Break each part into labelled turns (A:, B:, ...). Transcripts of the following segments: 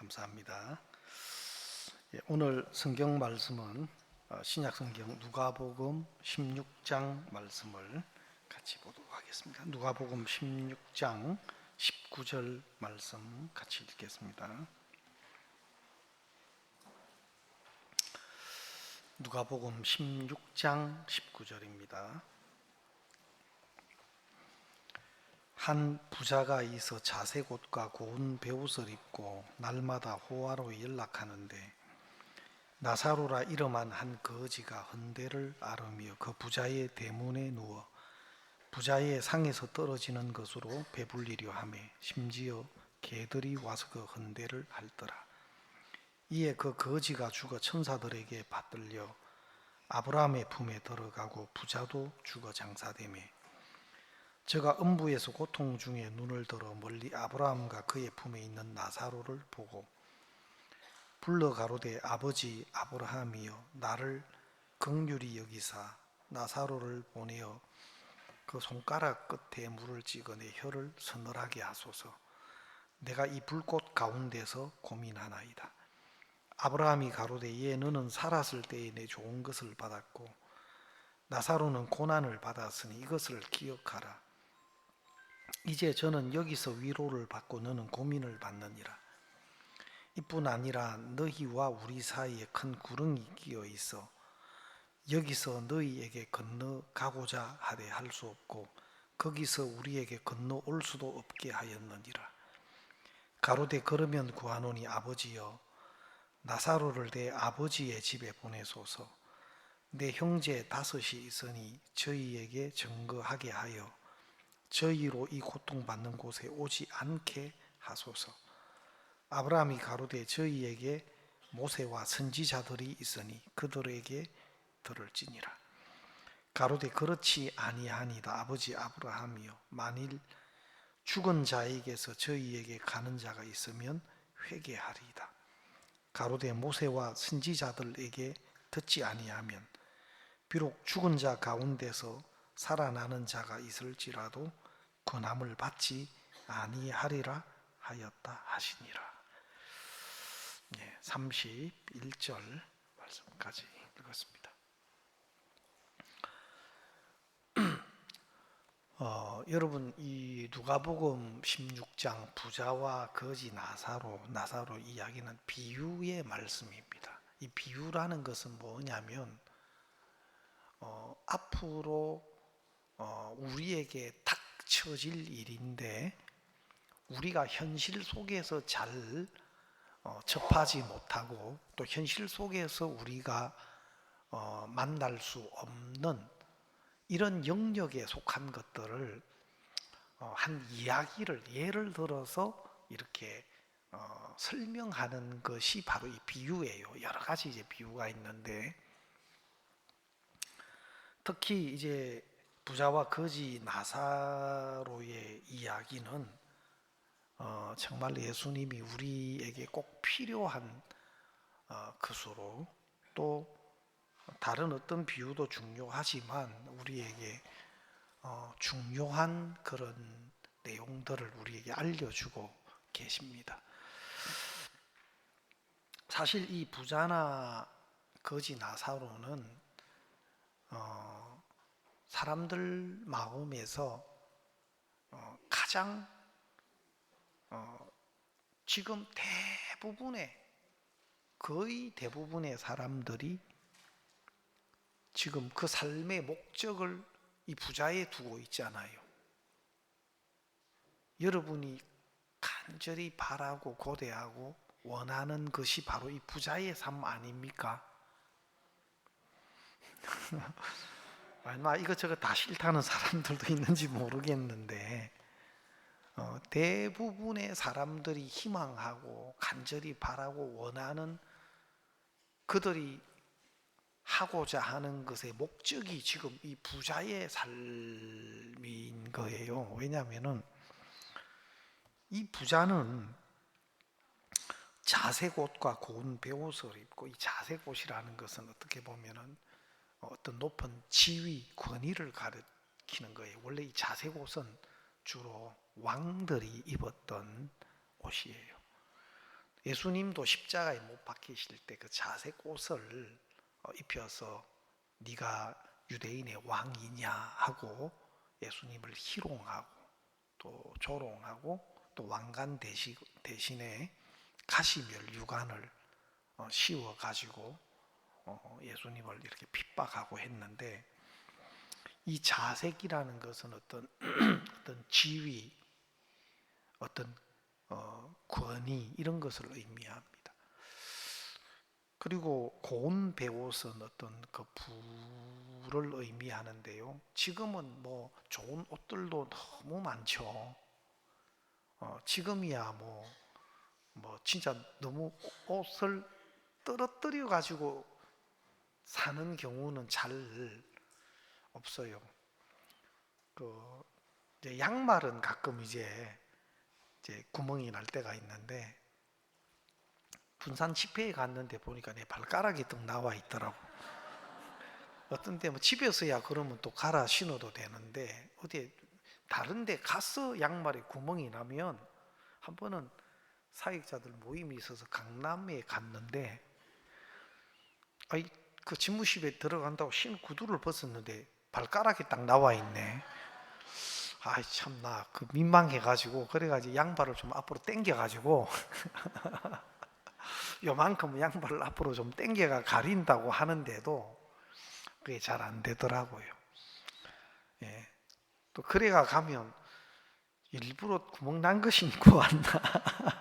A: 감사합니다. 오늘 성경 말씀은 신약 성경 누가복음 16장 말씀을 같이 보도록 하겠습니다. 누가복음 16장 19절 말씀 같이 읽겠습니다. 누가복음 16장 19절입니다. 한 부자가 있어 자색 옷과 고운 베옷을 입고 날마다 호화로 연락하는데 나사로라 이름한 한 거지가 헌대를 앓으며 그 부자의 대문에 누워 부자의 상에서 떨어지는 것으로 배불리려 하며 심지어 개들이 와서 그 헌대를 핥더라. 이에 그 거지가 죽어 천사들에게 받들려 아브라함의 품에 들어가고 부자도 죽어 장사되며 저가 음부에서 고통 중에 눈을 들어 멀리 아브라함과 그의 품에 있는 나사로를 보고 불러 가로되 아버지 아브라함이여 나를 긍휼히 여기사 나사로를 보내어 그 손가락 끝에 물을 찍어 내 혀를 서늘하게 하소서. 내가 이 불꽃 가운데서 고민하나이다. 아브라함이 가로되 예 너는 살았을 때에 내 좋은 것을 받았고 나사로는 고난을 받았으니 이것을 기억하라. 이제 저는 여기서 위로를 받고 너는 고민을 받느니라. 이뿐 아니라 너희와 우리 사이에 큰 구렁이 끼어 있어 여기서 너희에게 건너가고자 하되 할 수 없고 거기서 우리에게 건너올 수도 없게 하였느니라. 가로되 그러면 구하노니 아버지여 나사로를 내 아버지의 집에 보내소서. 내 형제 5이 있으니 저희에게 증거하게 하여 저희로 이 고통받는 곳에 오지 않게 하소서. 아브라함이 가로되 저희에게 모세와 선지자들이 있으니 그들에게 들을지니라. 가로되 그렇지 아니하니이다. 아버지 아브라함이여 만일 죽은 자에게서 저희에게 가는 자가 있으면 회개하리이다. 가로되 모세와 선지자들에게 듣지 아니하면 비록 죽은 자 가운데서 살아나는 자가 있을지라도 권함을 받지 아니하리라 하였다 하시니라. 31절 말씀까지 읽었습니다. 여러분 이 누가복음 16장 부자와 거지 나사로 이야기는 비유의 말씀입니다. 이 비유라는 것은 뭐냐면 앞으로 우리에게 닥쳐질 일인데 우리가 현실 속에서 잘 접하지 못하고 또 현실 속에서 우리가 만날 수 없는 이런 영역에 속한 것들을 한 이야기를 예를 들어서 이렇게 설명하는 것이 바로 이 비유예요. 여러 가지 이제 비유가 있는데 특히 이제 부자와 거지 나사로의 이야기는 정말 예수님이 우리에게 꼭 필요한 것으로 또 다른 어떤 비유도 중요하지만 우리에게 중요한 그런 내용들을 우리에게 알려주고 계십니다. 사실 이 부자나 거지 나사로는 사람들 마음에서 가장 지금 거의 대부분의 사람들이 지금 그 삶의 목적을 이 부자에 두고 있잖아요. 여러분이 간절히 바라고 고대하고 원하는 것이 바로 이 부자의 삶 아닙니까? 아마 이것저것 다 싫다는 사람들도 있는지 모르겠는데 대부분의 사람들이 희망하고 간절히 바라고 원하는 그들이 하고자 하는 것의 목적이 지금 이 부자의 삶인 거예요. 왜냐하면 이 부자는 자색 옷과 고운 베옷을 입고 이 자색 옷이라는 것은 어떻게 보면은 어떤 높은 지위, 권위를 가리키는 거예요. 원래 이 자색 옷은 주로 왕들이 입었던 옷이에요. 예수님도 십자가에 못 박히실 때 그 자색 옷을 입혀서 네가 유대인의 왕이냐 하고 예수님을 희롱하고 또 조롱하고 또 왕관 대신에 가시멸 유관을 씌워 가지고 예수님을 이렇게 핍박하고 했는데, 이 자색이라는 것은 어떤 어떤 지위, 어떤 권위 이런 것을 의미합니다. 그리고 고운 베옷은 어떤 그 부를 의미하는데요. 지금은 뭐 좋은 옷들도 너무 많죠. 지금이야 뭐 진짜 너무 옷을 떨어뜨려 가지고 사는 경우는 잘 없어요. 그 이제 양말은 가끔 이제 구멍이 날 때가 있는데, 분산 집회에 갔는데 보니까 내 발가락이 딱 나와 있더라고. 어떤 때 뭐 집에서야 그러면 또 갈아 신어도 되는데 어디 다른 데 가서 양말에 구멍이 나면, 한 번은 사역자들 모임이 있어서 강남에 갔는데 그 집무실에 들어간다고 신 구두를 벗었는데 발가락이 딱 나와 있네. 아이 참나 그 민망해가지고, 그래가지고 양발을 좀 앞으로 당겨가지고 요만큼 양발을 앞으로 좀 당겨가 가린다고 하는데도 그게 잘 안 되더라고요. 예. 또 그래가 가면 일부러 구멍 난 거 신고 왔나.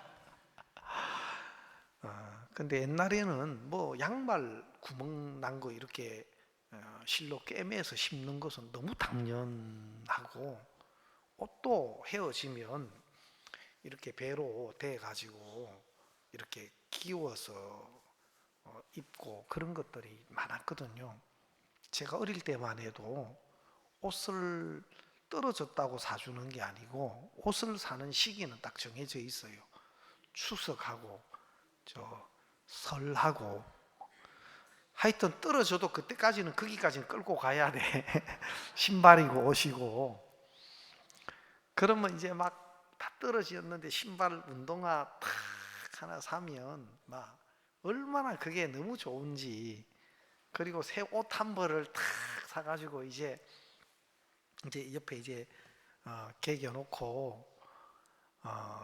A: 근데 옛날에는 뭐 양말 구멍 난 거 이렇게 실로 꿰매서 신는 것은 너무 당연하고, 옷도 헤어지면 이렇게 배로 대 가지고 이렇게 끼워서 입고 그런 것들이 많았거든요. 제가 어릴 때만 해도 옷을 떨어졌다고 사주는 게 아니고 옷을 사는 시기는 딱 정해져 있어요. 추석하고 저 설하고, 하여튼 떨어져도 그때까지는 거기까지는 끌고 가야 돼. 신발이고 옷이고. 그러면 이제 막 다 떨어졌는데 신발 운동화 탁 하나 사면 막 얼마나 그게 너무 좋은지. 그리고 새 옷 한 벌을 탁 사가지고 이제 옆에 이제 개겨놓고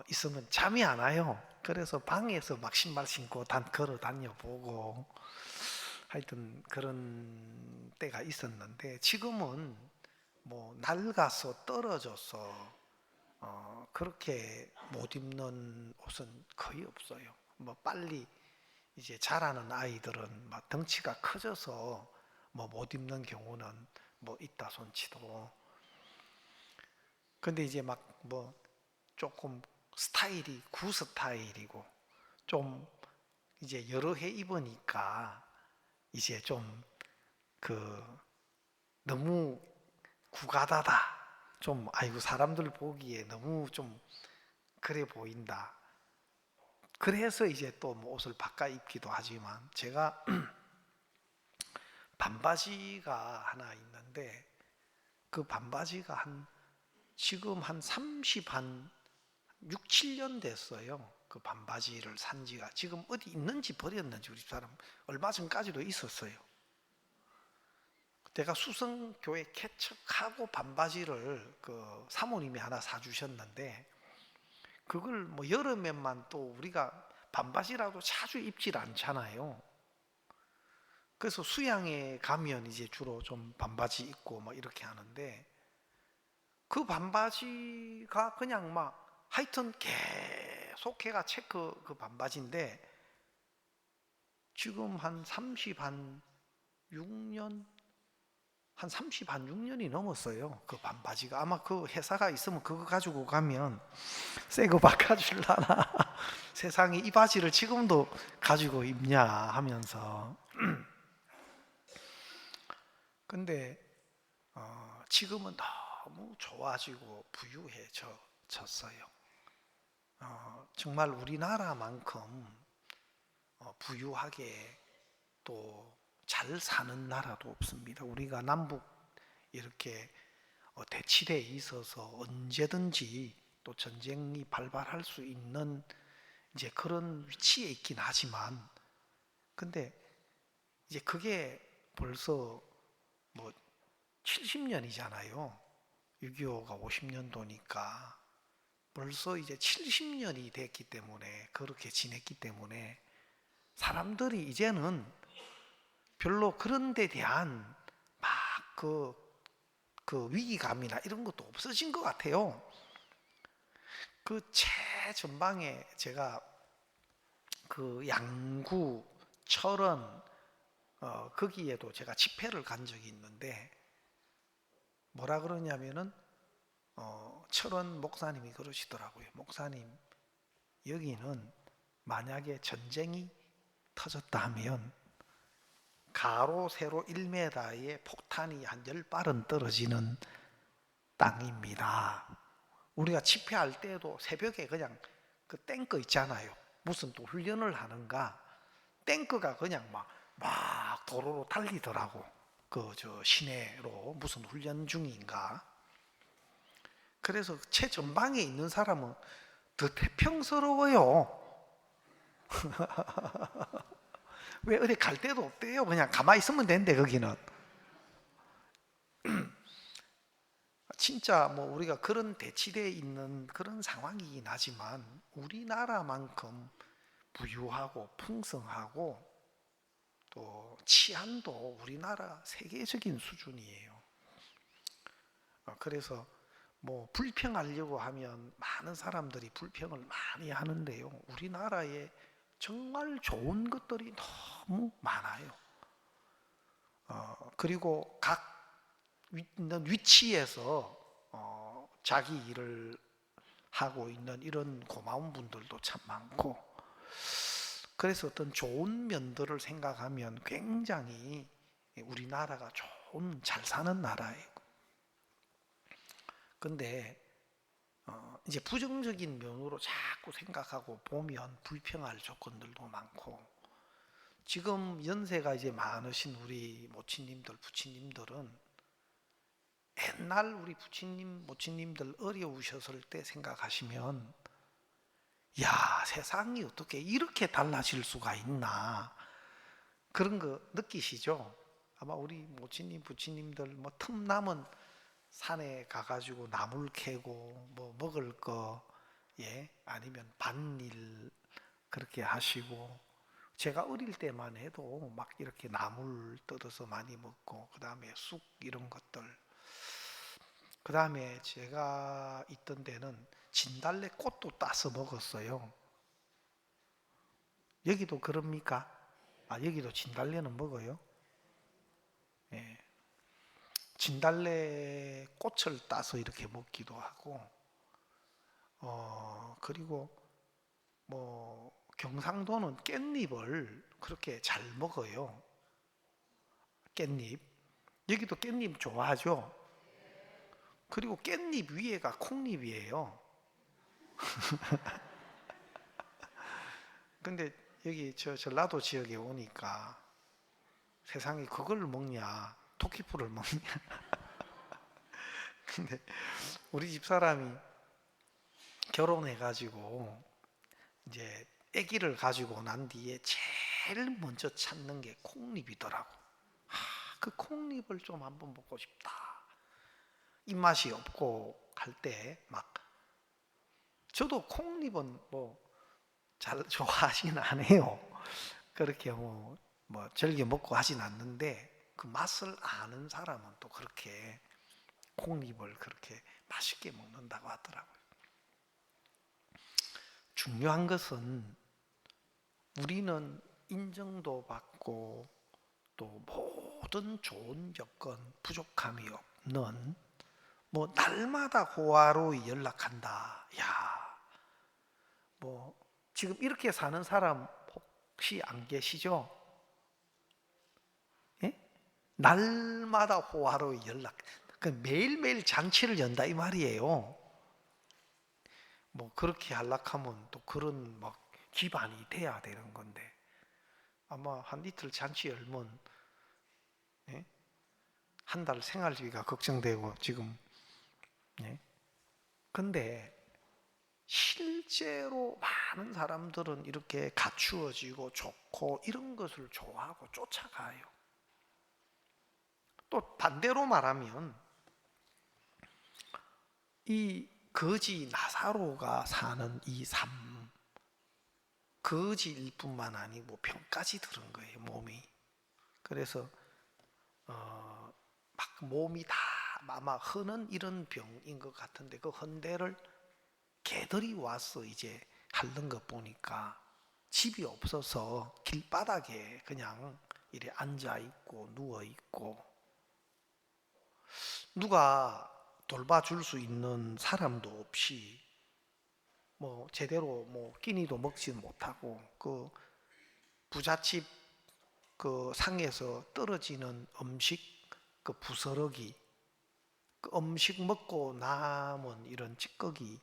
A: 있으면 잠이 안 와요. 그래서 방에서 막 신발 신고 걸어 다녀보고 하여튼 그런 때가 있었는데, 지금은 뭐 낡아서 떨어져서 그렇게 못 입는 옷은 거의 없어요. 뭐 빨리 이제 자라는 아이들은 막 덩치가 커져서 뭐 못 입는 경우는 뭐 있다 손치도. 근데 이제 막 뭐 조금 스타일이 구스타일이고 좀 이제 여러 해 입으니까 이제 좀 그 너무 구가다다, 좀 아이고 사람들 보기에 너무 좀 그래 보인다. 그래서 이제 또 뭐 옷을 바꿔 입기도 하지만, 제가 반바지가 하나 있는데 그 반바지가 지금 한 6, 7년 됐어요. 그 반바지를 산 지가. 지금 어디 있는지 버렸는지 우리 사람 얼마 전까지도 있었어요. 내가 수성교회 개척하고 반바지를 그 사모님이 하나 사주셨는데, 그걸 뭐 여름에만 또 우리가 반바지라도 자주 입질 않잖아요. 그래서 수양에 가면 이제 주로 좀 반바지 입고 뭐 이렇게 하는데, 그 반바지가 그냥 막 하여튼 계속해가 체크 그 반바지인데, 지금 한 6년 한 6년이 넘었어요. 그 반바지가. 아마 그 회사가 있으면 그거 가지고 가면 새 거 바꿔줄라나. 세상에 이 바지를 지금도 가지고 입냐 하면서. 근데 지금은 너무 좋아지고 부유해졌어요. 정말 우리나라만큼 부유하게 또 잘 사는 나라도 없습니다. 우리가 남북 이렇게 대치대에 있어서 언제든지 또 전쟁이 발발할 수 있는 이제 그런 위치에 있긴 하지만, 근데 이제 그게 벌써 뭐 70년이잖아요. 6.25가 50년도니까 벌써 이제 70년이 됐기 때문에, 그렇게 지냈기 때문에 사람들이 이제는 별로 그런 데 대한 막 그 위기감이나 이런 것도 없어진 것 같아요. 그 최전방에 제가 그 양구, 철원, 거기에도 제가 집회를 간 적이 있는데, 뭐라 그러냐면은 철원 목사님이 그러시더라고요. 목사님, 여기는 만약에 전쟁이 터졌다 하면 가로 세로 1m의 폭탄이 한 10발은 떨어지는 땅입니다. 우리가 집회할 때도 새벽에 그냥 그 탱크 있잖아요. 무슨 또 훈련을 하는가, 탱크가 그냥 막 도로로 달리더라고. 그 저 시내로 무슨 훈련 중인가. 그래서 최전방에 있는 사람은 더 태평스러워요. 왜 어디 갈 데도 없대요. 그냥 가만히 있으면 되는데, 거기는. 진짜 뭐 우리가 그런 대치되어 있는 그런 상황이긴 하지만, 우리나라만큼 부유하고 풍성하고 또 치안도 우리나라 세계적인 수준이에요. 그래서 뭐 불평하려고 하면 많은 사람들이 불평을 많이 하는데요, 우리나라에 정말 좋은 것들이 너무 많아요. 그리고 각 있는 위치에서 자기 일을 하고 있는 이런 고마운 분들도 참 많고, 그래서 어떤 좋은 면들을 생각하면 굉장히 우리나라가 좋은, 잘 사는 나라예요. 근데 이제 부정적인 면으로 자꾸 생각하고 보면 불평할 조건들도 많고, 지금 연세가 이제 많으신 우리 모친님들, 부친님들은 옛날 우리 부친님, 모친님들 어려우셨을 때 생각하시면, 야, 세상이 어떻게 이렇게 달라질 수가 있나, 그런 거 느끼시죠? 아마 우리 모친님, 부친님들 뭐 틈남은 산에 가가지고 나물 캐고 뭐 먹을 거, 예, 아니면 밭일 그렇게 하시고, 제가 어릴 때만 해도 막 이렇게 나물 뜯어서 많이 먹고, 그 다음에 쑥 이런 것들, 그 다음에 제가 있던 데는 진달래 꽃도 따서 먹었어요. 여기도 그럽니까? 여기도 진달래는 먹어요? 예. 진달래 꽃을 따서 이렇게 먹기도 하고, 그리고 뭐 경상도는 깻잎을 그렇게 잘 먹어요. 깻잎. 여기도 깻잎 좋아하죠? 그리고 깻잎 위에가 콩잎이에요. 근데 여기 저 전라도 지역에 오니까 세상에 그걸 먹냐, 토끼풀을 먹냐. 근데 우리 집 사람이 결혼해가지고 이제 아기를 가지고 난 뒤에 제일 먼저 찾는 게 콩잎이더라고. 그 콩잎을 좀 한번 먹고 싶다. 입맛이 없고 할 때 막, 저도 콩잎은 뭐 잘 좋아하진 않아요. 그렇게 뭐 즐겨 먹고 하진 않는데, 그 맛을 아는 사람은 또 그렇게 콩잎을 그렇게 맛있게 먹는다고 하더라고요. 중요한 것은 우리는 인정도 받고 또 모든 좋은 여건, 부족함이 없는, 뭐 날마다 호화로이 연락한다. 야, 뭐 지금 이렇게 사는 사람 혹시 안 계시죠? 예? 날마다 호화로이 연락. 그 매일매일 잔치를 연다 이 말이에요. 뭐 그렇게 하려면 또 그런 막 기반이 돼야 되는 건데, 아마 한 이틀 잔치 열면, 예? 한 달 생활비가 걱정되고 지금, 예? 근데 실제로 많은 사람들은 이렇게 갖추어지고 좋고 이런 것을 좋아하고 쫓아가요. 또 반대로 말하면 이 거지 나사로가 사는 이 삶, 거지일 뿐만 아니고 병까지 들은 거예요, 몸이. 그래서 막 몸이 다 아마 흔한 이런 병인 것 같은데 그 헌데를 개들이 와서 이제 핥는 거 보니까 집이 없어서 길바닥에 그냥 이래 앉아 있고 누워 있고, 누가 돌봐줄 수 있는 사람도 없이 뭐 제대로 뭐 끼니도 먹지 못하고 그 부잣집 그 상에서 떨어지는 음식 그 부스러기, 그 음식 먹고 남은 이런 찌꺼기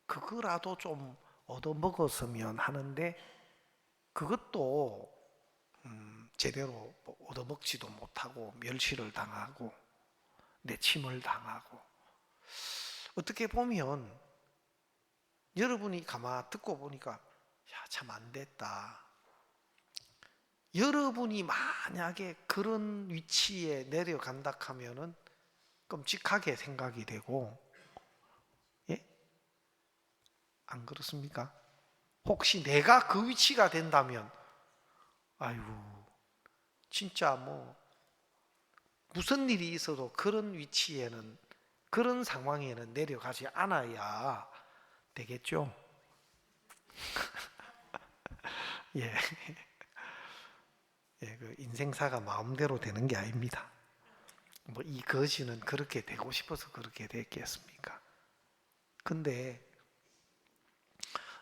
A: 그거라도 좀 얻어 먹었으면 하는데 그것도 제대로 얻어 먹지도 못하고 멸시를 당하고 내침을 당하고, 어떻게 보면 여러분이 가만 듣고 보니까 참 안 됐다. 여러분이 만약에 그런 위치에 내려간다 하면은 끔찍하게 생각이 되고, 예? 안 그렇습니까? 혹시 내가 그 위치가 된다면, 아유, 진짜 뭐, 무슨 일이 있어도 그런 위치에는, 그런 상황에는 내려가지 않아야 되겠죠? 예. 예, 그 인생사가 마음대로 되는 게 아닙니다. 뭐 이 거지는 그렇게 되고 싶어서 그렇게 됐겠습니까? 근데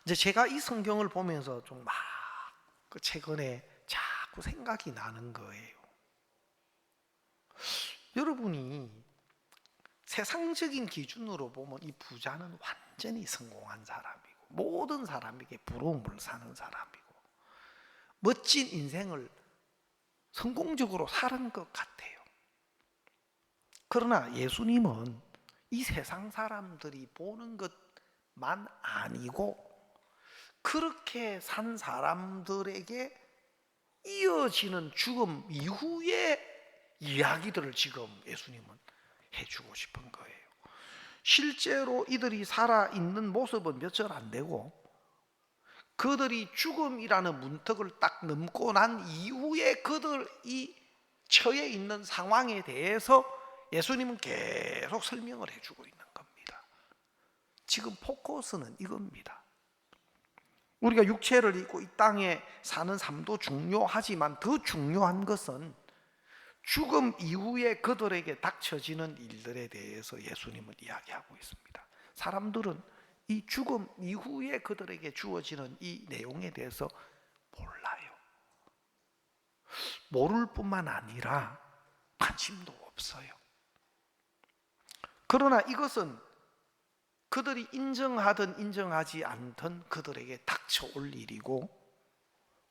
A: 이제 제가 이 성경을 보면서 좀 막 그 최근에 자꾸 생각이 나는 거예요. 여러분이 세상적인 기준으로 보면 이 부자는 완전히 성공한 사람이고 모든 사람에게 부러움을 사는 사람이고 멋진 인생을 성공적으로 사는 것 같아요. 그러나 예수님은 이 세상 사람들이 보는 것만 아니고 그렇게 산 사람들에게 이어지는 죽음 이후의 이야기들을 지금 예수님은 해주고 싶은 거예요. 실제로 이들이 살아있는 모습은 몇 절 안 되고 그들이 죽음이라는 문턱을 딱 넘고 난 이후에 그들이 처해 있는 상황에 대해서 예수님은 계속 설명을 해주고 있는 겁니다. 지금 포커스는 이겁니다. 우리가 육체를 입고 이 땅에 사는 삶도 중요하지만 더 중요한 것은 죽음 이후에 그들에게 닥쳐지는 일들에 대해서 예수님은 이야기하고 있습니다. 사람들은 이 죽음 이후에 그들에게 주어지는 이 내용에 대해서 몰라요. 모를 뿐만 아니라 관심도 없어요. 그러나 이것은 그들이 인정하든 인정하지 않든 그들에게 닥쳐올 일이고,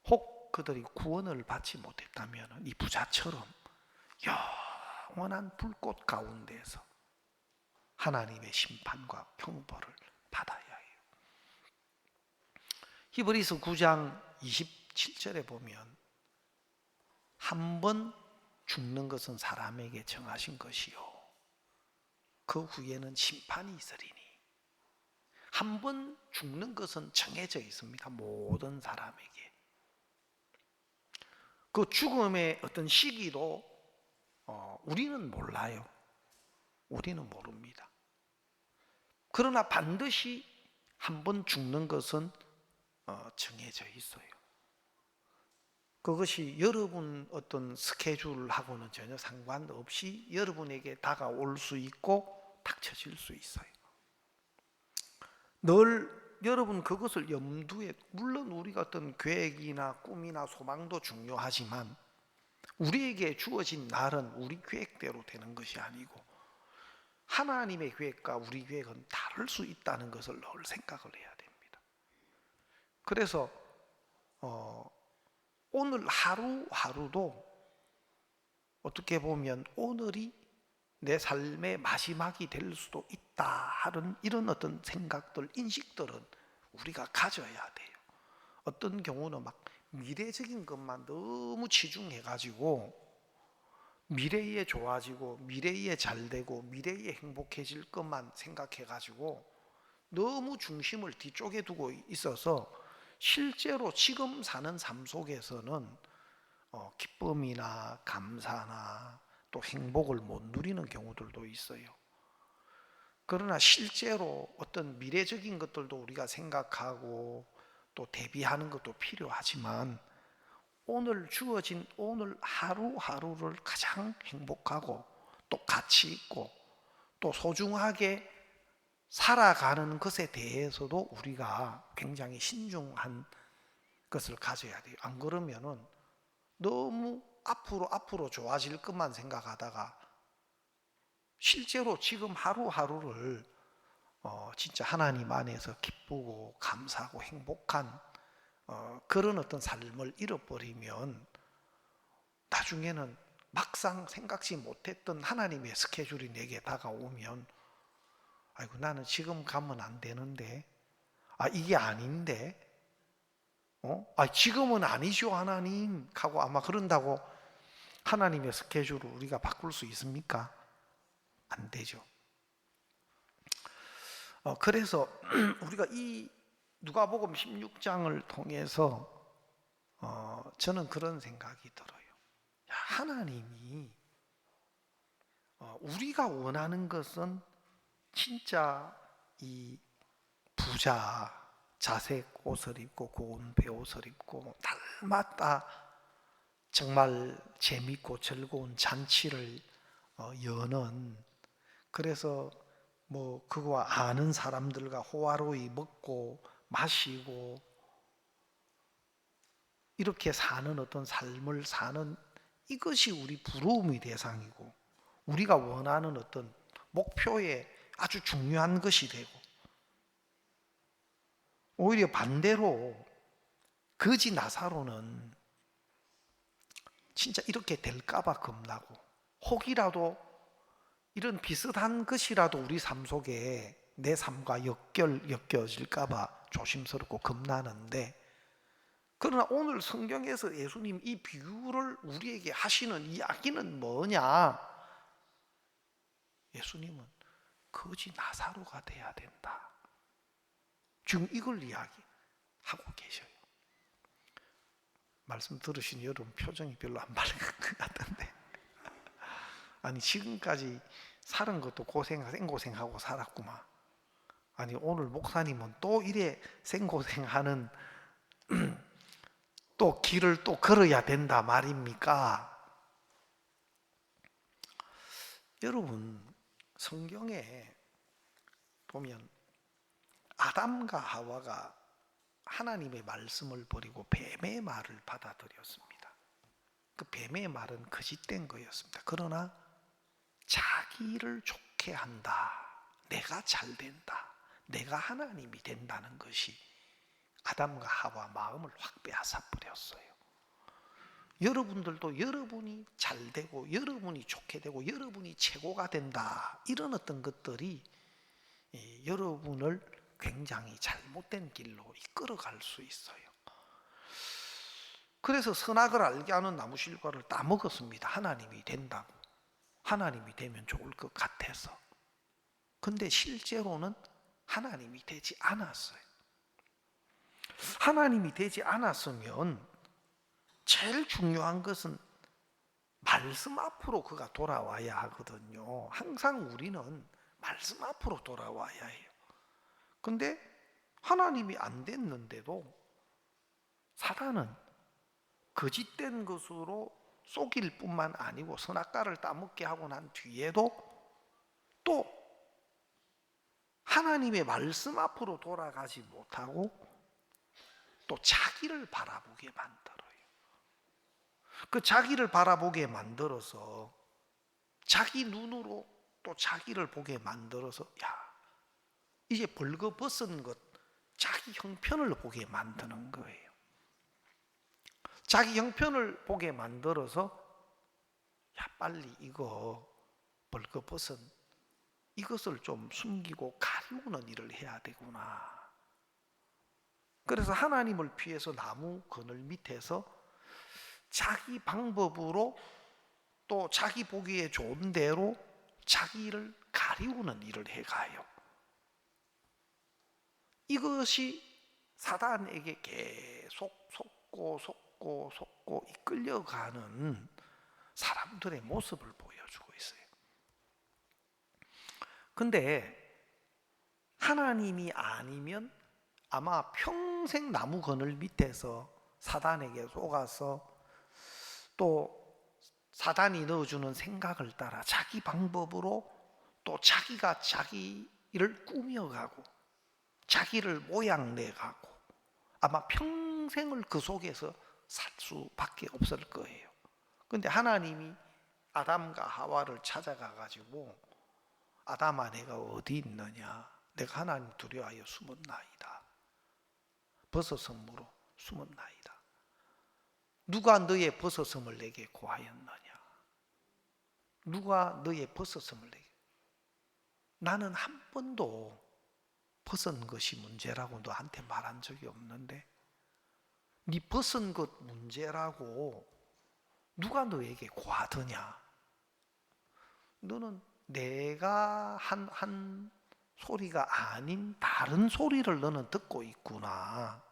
A: 혹 그들이 구원을 받지 못했다면 이 부자처럼 영원한 불꽃 가운데서 하나님의 심판과 형벌을 받아야 해요. 히브리서 9장 27절에 보면 한 번 죽는 것은 사람에게 정하신 것이요 그 후에는 심판이 있으리니. 한 번 죽는 것은 정해져 있습니다. 모든 사람에게. 그 죽음의 어떤 시기도 우리는 몰라요. 우리는 모릅니다. 그러나 반드시 한 번 죽는 것은 정해져 있어요. 그것이 여러분 어떤 스케줄하고는 전혀 상관없이 여러분에게 다가올 수 있고 닥쳐질 수 있어요. 늘 여러분 그것을 염두에, 물론 우리가 어떤 계획이나 꿈이나 소망도 중요하지만 우리에게 주어진 날은 우리 계획대로 되는 것이 아니고 하나님의 계획과 우리 계획은 다를 수 있다는 것을 늘 생각을 해야 됩니다. 그래서 오늘 하루하루도 어떻게 보면 오늘이 내 삶의 마지막이 될 수도 있다 하는 이런 어떤 생각들, 인식들은 우리가 가져야 돼요. 어떤 경우는 막 미래적인 것만 너무 치중해가지고 미래에 좋아지고 미래에 잘되고 미래에 행복해질 것만 생각해가지고 너무 중심을 뒤쪽에 두고 있어서 실제로 지금 사는 삶 속에서는 기쁨이나 감사나 또 행복을 못 누리는 경우들도 있어요. 그러나 실제로 어떤 미래적인 것들도 우리가 생각하고 또 대비하는 것도 필요하지만 오늘 주어진 오늘 하루하루를 가장 행복하고 또 가치 있고 또 소중하게 살아가는 것에 대해서도 우리가 굉장히 신중한 것을 가져야 돼요. 안 그러면은 너무 앞으로 좋아질 것만 생각하다가 실제로 지금 하루하루를 진짜 하나님 안에서 기쁘고 감사하고 행복한 그런 어떤 삶을 잃어버리면 나중에는 막상 생각지 못했던 하나님의 스케줄이 내게 다가오면 아이고 나는 지금 가면 안 되는데 이게 아닌데 지금은 아니죠 하나님 하고 아마 그런다고 하나님의 스케줄을 우리가 바꿀 수 있습니까? 안 되죠. 그래서 우리가 이 누가복음 16장을 통해서 저는 그런 생각이 들어요. 하나님이 우리가 원하는 것은 진짜 이 부자 자색 옷을 입고 고운 배옷을 입고 날마다 정말 재밌고 즐거운 잔치를 여는 그래서 뭐 그거 아는 사람들과 호화로이 먹고 마시고 이렇게 사는 어떤 삶을 사는 이것이 우리 부러움의 대상이고 우리가 원하는 어떤 목표에 아주 중요한 것이 되고 오히려 반대로 거지 나사로는 진짜 이렇게 될까봐 겁나고 혹이라도 이런 비슷한 것이라도 우리 삶 속에 내 삶과 엮여질까봐 조심스럽고 겁나는데 그러나 오늘 성경에서 예수님 이 비유를 우리에게 하시는 이야기는 뭐냐? 예수님은 거지 나사로가 돼야 된다. 지금 이걸 이야기하고 계셔요. 말씀 들으신 여러분 표정이 별로 안 밝은 것 같은데 아니 지금까지 사는 것도 생고생하고 살았구만. 아니 오늘 목사님은 또 이래 생고생하는 또 길을 또 걸어야 된다 말입니까? 여러분 성경에 보면 아담과 하와가 하나님의 말씀을 버리고 뱀의 말을 받아들였습니다. 그 뱀의 말은 거짓된 거였습니다. 그러나 자기를 좋게 한다. 내가 잘 된다. 내가 하나님이 된다는 것이 아담과 하와 마음을 확 빼앗아 버렸어요. 여러분들도 여러분이 잘 되고 여러분이 좋게 되고 여러분이 최고가 된다. 이런 어떤 것들이 여러분을 굉장히 잘못된 길로 이끌어갈 수 있어요. 그래서 선악을 알게 하는 나무실과를 따먹었습니다. 하나님이 된다고. 하나님이 되면 좋을 것 같아서. 근데 실제로는 하나님이 되지 않았어요. 하나님이 되지 않았으면 제일 중요한 것은 말씀 앞으로 그가 돌아와야 하거든요. 항상 우리는 말씀 앞으로 돌아와야 해요. 근데 하나님이 안 됐는데도 사단은 거짓된 것으로 속일 뿐만 아니고 선악과를 따먹게 하고 난 뒤에도 또 하나님의 말씀 앞으로 돌아가지 못하고 또 자기를 바라보게 만들어요. 그 자기를 바라보게 만들어서 자기 눈으로 또 자기를 보게 만들어서 이제 벌거벗은 것 자기 형편을 보게 만드는 거예요. 자기 형편을 보게 만들어서 빨리 이거 벌거벗은 이것을 좀 숨기고 가리우는 일을 해야 되구나. 그래서 하나님을 피해서 나무 그늘 밑에서 자기 방법으로 또 자기 보기에 좋은 대로 자기를 가리우는 일을 해가요. 이것이 사단에게 계속 속고 이끌려가는 사람들의 모습을 보여주고 있어요. 근데 하나님이 아니면 아마 평생 나무 그늘 밑에서 사단에게 속아서 또 사단이 넣어주는 생각을 따라 자기 방법으로 또 자기가 자기를 꾸며가고 자기를 모양내가고 아마 평생을 그 속에서 살 수밖에 없을 거예요. 근데 하나님이 아담과 하와를 찾아가 가지고 아담아 내가 어디 있느냐, 내가 하나님 두려워하여 숨었나이다. 벗어섬으로 숨었나이다. 누가 너의 벗어섬을 내게 고하였느냐? 누가 너의 벗어섬을 내게? 나는 한 번도 벗은 것이 문제라고 너한테 말한 적이 없는데 네 벗은 것 문제라고 누가 너에게 고하더냐? 너는 내가 한 소리가 아닌 다른 소리를 너는 듣고 있구나.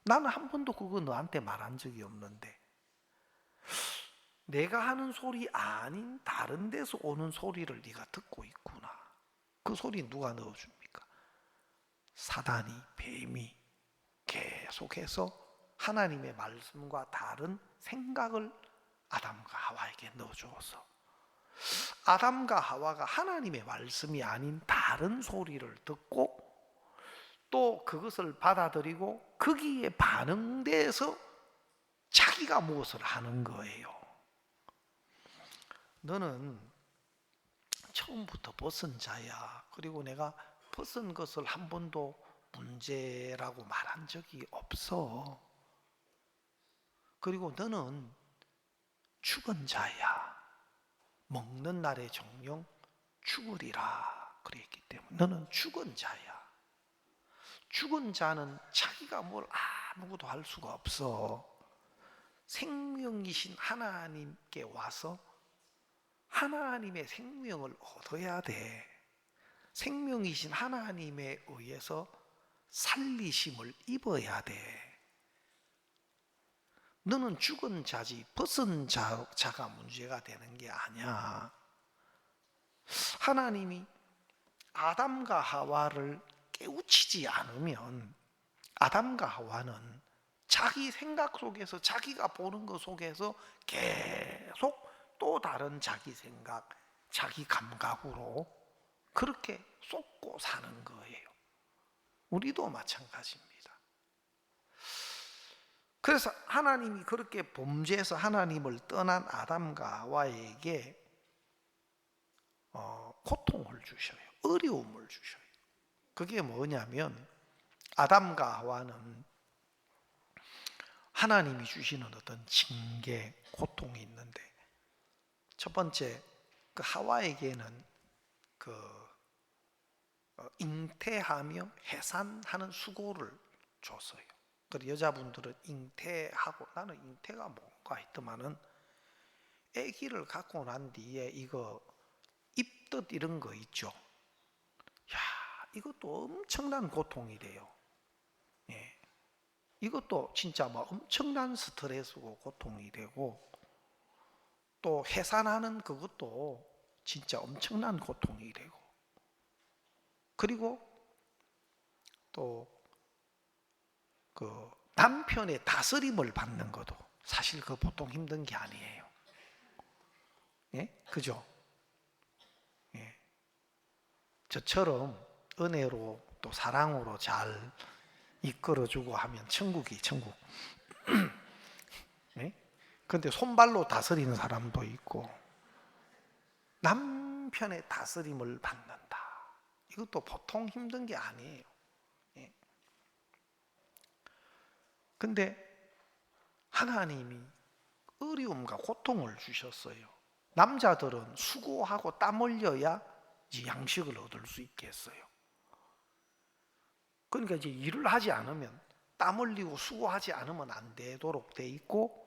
A: 나는 한 번도 그거 너한테 말한 적이 없는데 내가 하는 소리 아닌 다른 데서 오는 소리를 네가 듣고 있구나. 그 소리 누가 넣어줍니까? 사단이, 뱀이 계속해서 하나님의 말씀과 다른 생각을 아담과 하와에게 넣어주어서 아담과 하와가 하나님의 말씀이 아닌 다른 소리를 듣고 또 그것을 받아들이고 거기에 반응돼서 자기가 무엇을 하는 거예요. 너는 처음부터 벗은 자야. 그리고 내가 벗은 것을 한 번도 문제라고 말한 적이 없어. 그리고 너는 죽은 자야. 먹는 날의 정령 죽으리라 그랬기 때문에 너는 죽은 자야. 죽은 자는 자기가 뭘 아무것도 할 수가 없어. 생명이신 하나님께 와서 하나님의 생명을 얻어야 돼. 생명이신 하나님에 의해서 살리심을 입어야 돼. 너는 죽은 자지 벗은 자가 문제가 되는 게 아니야. 하나님이 아담과 하와를 깨우치지 않으면 아담과 하와는 자기 생각 속에서 자기가 보는 것 속에서 계속 또 다른 자기 생각, 자기 감각으로 그렇게 쏟고 사는 거예요. 우리도 마찬가지입니다. 그래서 하나님이 그렇게 범죄해서 하나님을 떠난 아담과 하와에게 고통을 주셔요. 어려움을 주셔요. 그게 뭐냐면 아담과 하와는 하나님이 주시는 어떤 징계, 고통이 있는데 첫 번째 그 하와에게는 잉태하며 해산하는 수고를 줬어요. 그리고 여자분들은 잉태하고 나는 잉태가 뭔가 했더만은 아기를 갖고 난 뒤에 이거 입덧 이런 거 있죠. 야, 이것도 엄청난 고통이 돼요. 예. 이것도 진짜 뭐 엄청난 스트레스고 고통이 되고 또 해산하는 그것도 진짜 엄청난 고통이 되고 그리고 또 그 남편의 다스림을 받는 것도 사실 그 보통 힘든 게 아니에요. 예? 그죠? 예. 저처럼 은혜로 또 사랑으로 잘 이끌어주고 하면 천국이 천국. 예? 근데 손발로 다스리는 사람도 있고 남편의 다스림을 받는다. 이것도 보통 힘든 게 아니에요. 예. 근데 하나님이 어려움과 고통을 주셨어요. 남자들은 수고하고 땀 흘려야 양식을 얻을 수 있겠어요. 그러니까 이제 일을 하지 않으면 땀 흘리고 수고하지 않으면 안 되도록 돼 있고,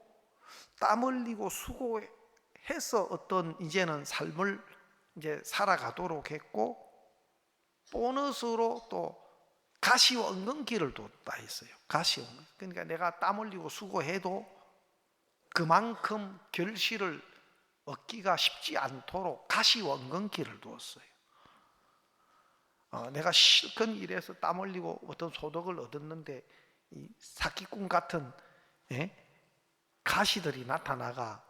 A: 땀 흘리고 수고해서 어떤 이제는 삶을 이제 살아가도록 했고, 보너스로 또 가시와 은근기를 뒀다 했어요. 가시와 은근. 그러니까 내가 땀 흘리고 수고해도 그만큼 결실을 얻기가 쉽지 않도록 가시와 은근기를 두었어요. 내가 실컷 일해서 땀 흘리고 어떤 소득을 얻었는데 이 사기꾼 같은 가시들이 나타나가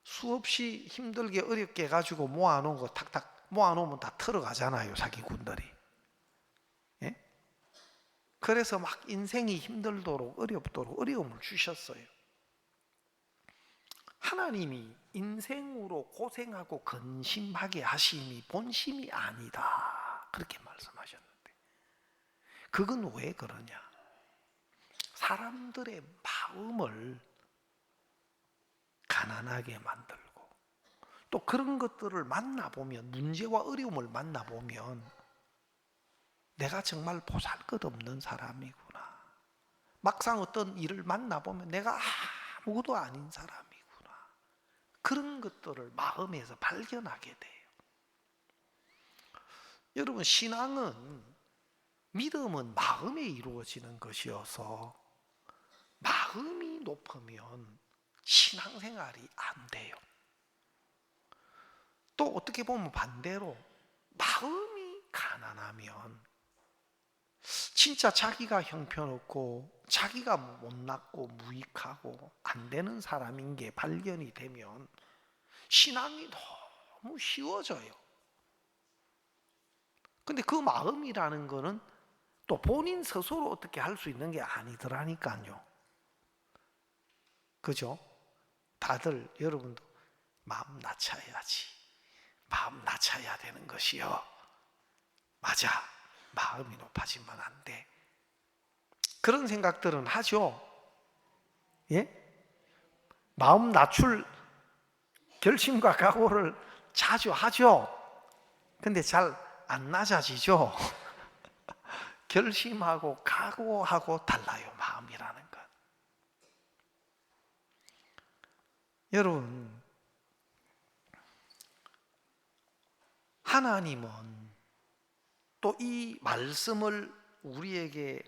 A: 수없이 힘들게 어렵게 해가지고 모아놓은 거 탁탁 모아놓으면 다 털어가잖아요, 사기꾼들이. 그래서 막 인생이 힘들도록 어렵도록 어려움을 주셨어요. 하나님이 인생으로 고생하고 근심하게 하심이 본심이 아니다, 그렇게 말씀하셨는데, 그건 왜 그러냐? 사람들의 마음을 가난하게 만들고, 또 그런 것들을 만나보면, 문제와 어려움을 만나보면 내가 정말 보잘것없는 사람이구나, 막상 어떤 일을 만나보면 내가 아무것도 아닌 사람이구나, 그런 것들을 마음에서 발견하게 돼요. 여러분, 신앙은, 믿음은 마음에 이루어지는 것이어서 마음이 높으면 신앙생활이 안 돼요. 또 어떻게 보면 반대로 마음이 가난하면 진짜 자기가 형편없고 자기가 못났고 무익하고 안 되는 사람인 게 발견이 되면 신앙이 너무 쉬워져요. 근데 그 마음이라는 거는 또 본인 스스로 어떻게 할 수 있는 게 아니더라니까요. 그죠? 다들 여러분도 마음 낮춰야지, 마음 낮춰야 되는 것이요. 맞아, 마음이 높아지면 안 돼, 그런 생각들은 하죠. 예? 마음 낮출 결심과 각오를 자주 하죠. 근데 잘 안 낮아지죠. 결심하고 각오하고 달라요, 마음이라는 건. 여러분, 하나님은 또 이 말씀을 우리에게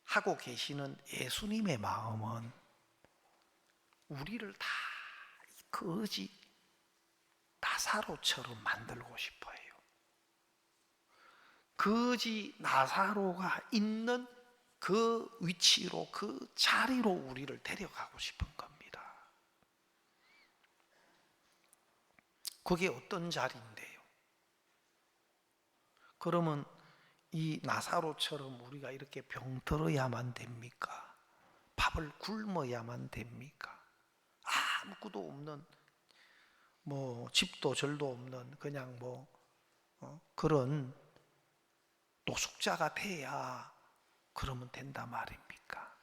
A: 하고 계시는 예수님의 마음은 우리를 다 거지 나사로처럼 만들고 싶어요. 거지 나사로가 있는 그 위치로, 그 자리로 우리를 데려가고 싶은 겁니다. 그게 어떤 자리인데요? 그러면 이 나사로처럼 우리가 이렇게 병들어야만 됩니까? 밥을 굶어야만 됩니까? 아무것도 없는, 집도 절도 없는 그냥 그런 노숙자가 돼야 그러면 된다 말입니까?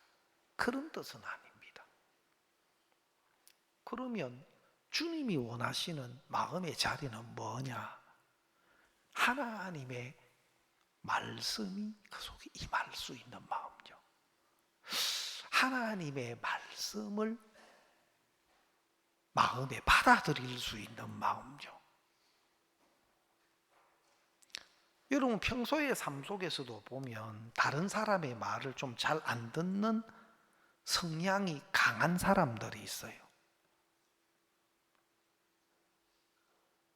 A: 그런 뜻은 아닙니다. 그러면 주님이 원하시는 마음의 자리는 뭐냐? 하나님의 말씀이 그 속에 임할 수 있는 마음이죠. 하나님의 말씀을 마음에 받아들일 수 있는 마음이죠. 여러분, 평소의 삶 속에서도 보면 다른 사람의 말을 좀 잘 안 듣는 성향이 강한 사람들이 있어요.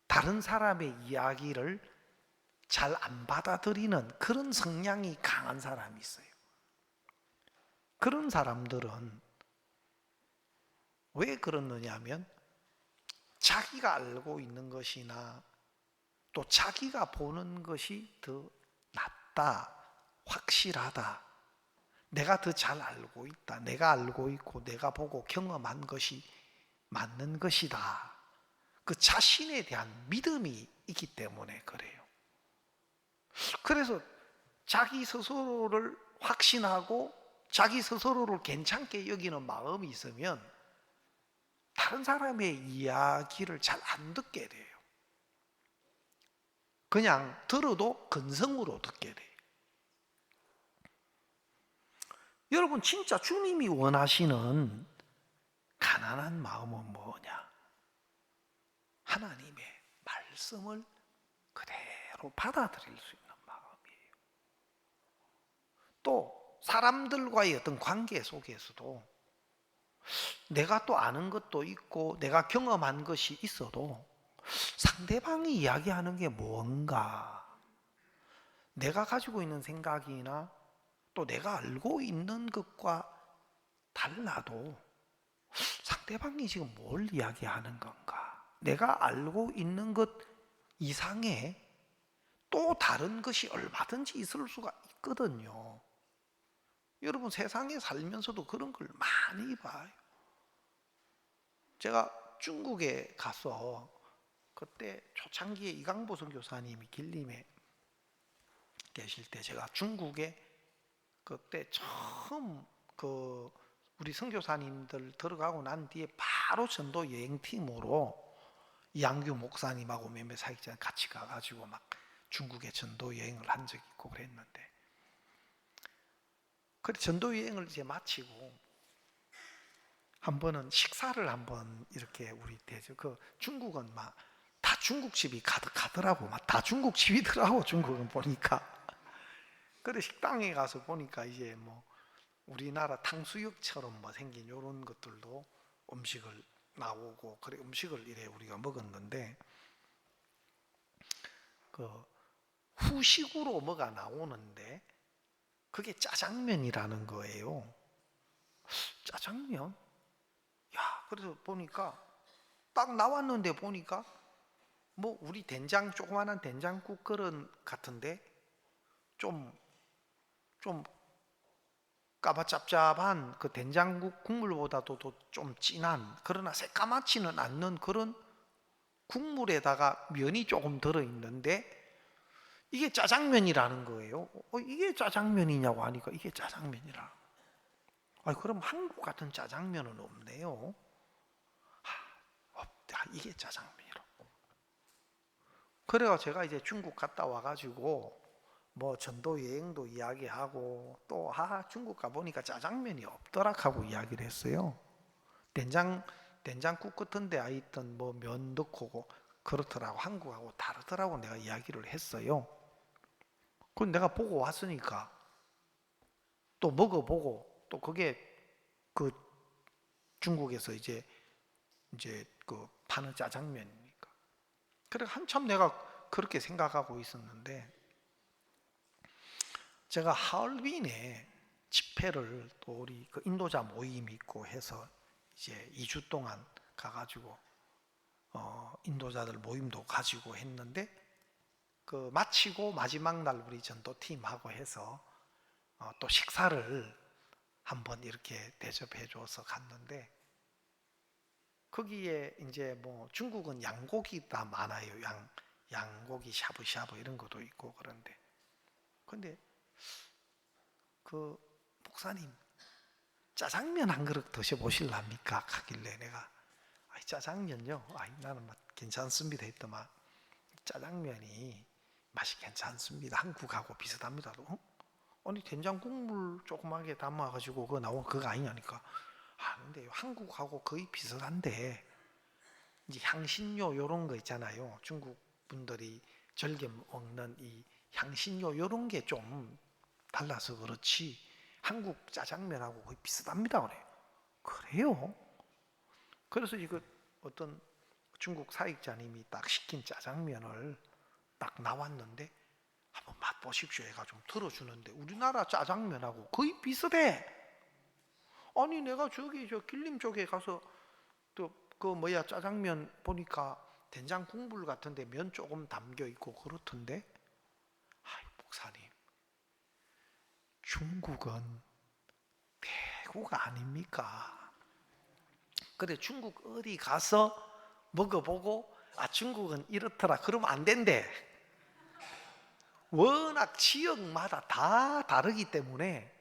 A: 다른 사람의 이야기를 잘 안 받아들이는 그런 성향이 강한 사람이 있어요. 그런 사람들은 왜 그러느냐 하면 자기가 알고 있는 것이나 또 자기가 보는 것이 더 낫다, 확실하다, 내가 더 잘 알고 있다, 내가 알고 있고 내가 보고 경험한 것이 맞는 것이다, 그 자신에 대한 믿음이 있기 때문에 그래요. 그래서 자기 스스로를 확신하고 자기 스스로를 괜찮게 여기는 마음이 있으면 다른 사람의 이야기를 잘 안 듣게 돼요. 그냥 들어도 근성으로 듣게 돼요. 여러분 진짜 주님이 원하시는 가난한 마음은 뭐냐? 하나님의 말씀을 그대로 받아들일 수 있는 마음이에요. 또 사람들과의 어떤 관계 속에서도 내가 또 아는 것도 있고 내가 경험한 것이 있어도 상대방이 이야기하는 게 뭔가, 내가 가지고 있는 생각이나 또 내가 알고 있는 것과 달라도 상대방이 지금 뭘 이야기하는 건가, 내가 알고 있는 것 이상의 또 다른 것이 얼마든지 있을 수가 있거든요. 여러분 세상에 살면서도 그런 걸 많이 봐요. 제가 중국에 가서 그때 초창기에 이강보 선교사님이 길림에 계실 때 제가 중국에 그때 처음 그 우리 선교사님들 들어가고 난 뒤에 바로 전도 여행팀으로 이양규 목사님하고 몇몇 사역자 같이 가가지고 막 중국에 전도 여행을 한 적이 있고 그랬는데, 그래 전도 여행을 이제 마치고 한 번은 식사를 한번 이렇게 우리 대저 그 중국은 막 다 중국집이 가득하더라고, 막 다 중국집이더라고 중국은 보니까. 그래 식당에 가서 보니까 이제 뭐 우리나라 탕수육처럼 뭐 생긴 이런 것들도 음식을 나오고, 그래 음식을 이래 우리가 먹었는데 그 후식으로 뭐가 나오는데 그게 짜장면이라는 거예요. 짜장면? 야, 그래서 보니까 딱 나왔는데 보니까 뭐 우리 된장 조그만한 된장국 그릇 같은데 좀 까바짭짭한 그 된장국 국물보다도 좀 진한, 그러나 새까맣지는 않는 그런 국물에다가 면이 조금 들어있는데 이게 짜장면이라는 거예요. 이게 짜장면이냐고 하니까 이게 짜장면이라. 그럼 한국 같은 짜장면은 없네요. 없다. 이게 짜장면이라고. 그래가 제가 이제 중국 갔다 와가지고 뭐 전도 여행도 이야기하고 또 중국 가보니까 짜장면이 없더라 하고 이야기를 했어요. 된장국 같은 데 있던 뭐 면 넣고 그렇더라고, 한국하고 다르더라고 내가 이야기를 했어요. 그건 내가 보고 왔으니까 또 먹어보고, 또 그게 그 중국에서 이제 그 파는 짜장면이니까. 그래 한참 내가 그렇게 생각하고 있었는데, 제가 하얼빈에 집회를 또 우리 그 인도자 모임이 있고 해서 이제 2주 동안 가가지고 인도자들 모임도 가지고 했는데, 그 마치고 마지막 날 우리 전도팀하고 해서 또 식사를 한번 이렇게 대접해 줘서 갔는데, 거기에 이제 뭐 중국은 양고기 다 많아요. 양고기 샤브샤브 이런 것도 있고. 근데 그 목사님 짜장면 한 그릇 드셔보실랍니까? 하길래 내가 짜장면요? 나는 괜찮습니다 했더만, 짜장면이 맛이 괜찮습니다. 한국하고 비슷합니다. 아니 된장 국물 조그맣게 담아가지고 그거 나온 그거 아니냐니까. 근데 한국하고 거의 비슷한데 이제 향신료 요런 거 있잖아요. 중국 분들이 즐겨 먹는 이 향신료 요런 게 좀 달라서 그렇지 한국 짜장면하고 거의 비슷합니다. 그래요? 그래서 이거 어떤 중국 사익자님이 딱 시킨 짜장면을 딱 나왔는데 한번 맛보십시오 해가 좀 들어주는데 우리나라 짜장면하고 거의 비슷해. 아니 내가 저기 저 길림 쪽에 가서 또 그 뭐야 짜장면 보니까 된장 국물 같은데 면 조금 담겨 있고 그렇던데. 목사님 중국은 대국 아닙니까? 그래 중국 어디 가서 먹어보고 중국은 이렇더라 그러면 안 된대. 워낙 지역마다 다 다르기 때문에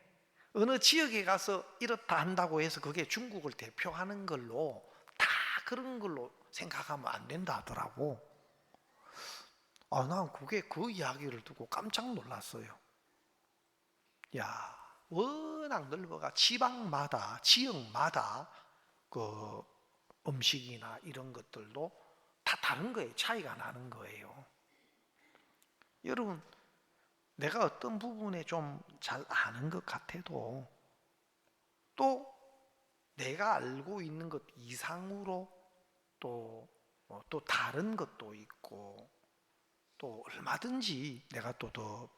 A: 어느 지역에 가서 이렇다 한다고 해서 그게 중국을 대표하는 걸로 다 그런 걸로 생각하면 안 된다 하더라고. 난 그게 그 이야기를 듣고 깜짝 놀랐어요. 야, 워낙 넓어가 지방마다 지역마다 그 음식이나 이런 것들도 다 다른 거예요. 차이가 나는 거예요. 여러분, 내가 어떤 부분에 좀 잘 아는 것 같아도 또 내가 알고 있는 것 이상으로 또 다른 것도 있고, 또 얼마든지 내가 또 더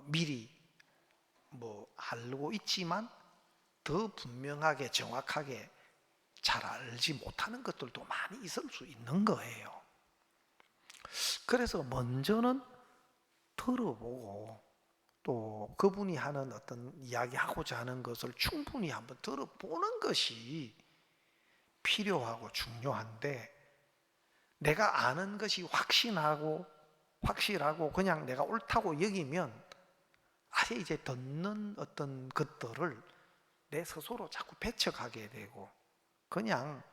A: 미리 알고 있지만 더 분명하게 정확하게 잘 알지 못하는 것들도 많이 있을 수 있는 거예요. 그래서 먼저는 들어보고 또 그분이 하는 어떤 이야기하고자 하는 것을 충분히 한번 들어보는 것이 필요하고 중요한데, 내가 아는 것이 확실하고 그냥 내가 옳다고 여기면 아예 이제 듣는 어떤 것들을 내 스스로 자꾸 배척하게 되고, 그냥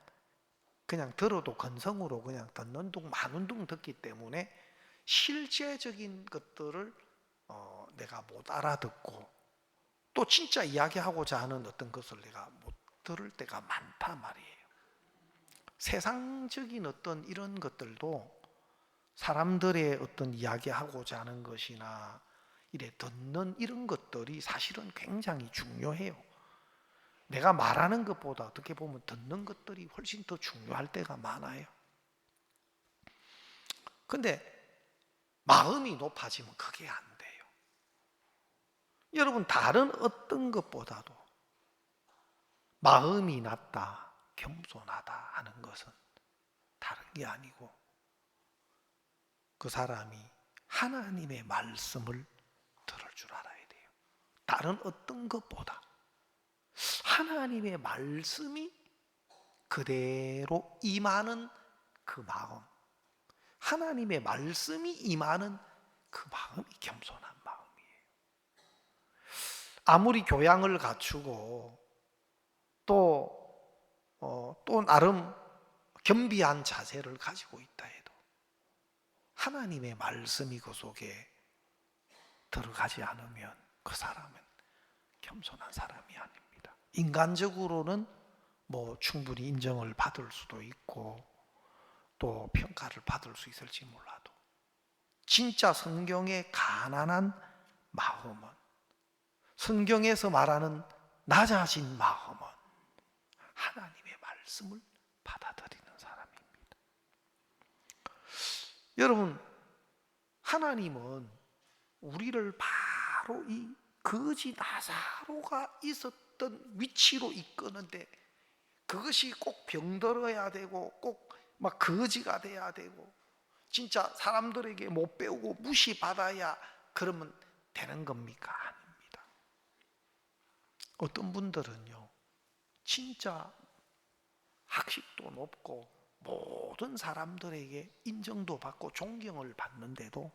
A: 들어도 건성으로 그냥 듣는 둥 마는 둥 듣기 때문에 실제적인 것들을 내가 못 알아듣고, 또 진짜 이야기하고자 하는 어떤 것을 내가 못 들을 때가 많단 말이에요. 세상적인 어떤 이런 것들도 사람들의 어떤 이야기하고자 하는 것이나 이래 듣는 이런 것들이 사실은 굉장히 중요해요. 내가 말하는 것보다 어떻게 보면 듣는 것들이 훨씬 더 중요할 때가 많아요. 근데 마음이 높아지면 그게 안 돼요. 여러분, 다른 어떤 것보다도 마음이 낮다, 겸손하다 하는 것은 다른 게 아니고, 그 사람이 하나님의 말씀을 들을 줄 알아야 돼요. 다른 어떤 것보다 하나님의 말씀이 그대로 임하는 그 마음, 하나님의 말씀이 임하는 그 마음이 겸손한 마음이에요. 아무리 교양을 갖추고 또 나름 겸비한 자세를 가지고 있다 해도 하나님의 말씀이 그 속에 들어가지 않으면 그 사람은 겸손한 사람이 아닙니다. 인간적으로는 충분히 인정을 받을 수도 있고 또 평가를 받을 수 있을지 몰라도, 진짜 성경의 가난한 마음은, 성경에서 말하는 낮아진 마음은 하나님의 말씀을 받아들이는 사람입니다. 여러분, 하나님은 우리를 바로 이 거지 나사로가 있었던 위치로 이끄는데, 그것이 꼭 병들어야 되고 꼭 막 거지가 돼야 되고 진짜 사람들에게 못 배우고 무시받아야 그러면 되는 겁니까? 아닙니다. 어떤 분들은요, 진짜 학식도 높고 모든 사람들에게 인정도 받고 존경을 받는데도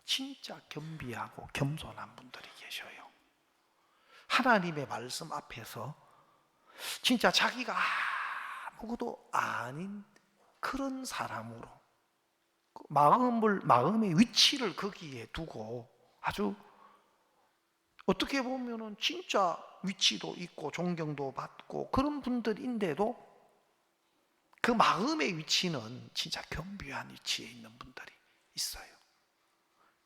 A: 진짜 겸비하고 겸손한 분들이 계셔요. 하나님의 말씀 앞에서 진짜 자기가 아무것도 아닌 그런 사람으로 마음의 위치를 거기에 두고 아주 어떻게 보면은 진짜 위치도 있고 존경도 받고 그런 분들인데도 그 마음의 위치는 진짜 겸비한 위치에 있는 분들이 있어요.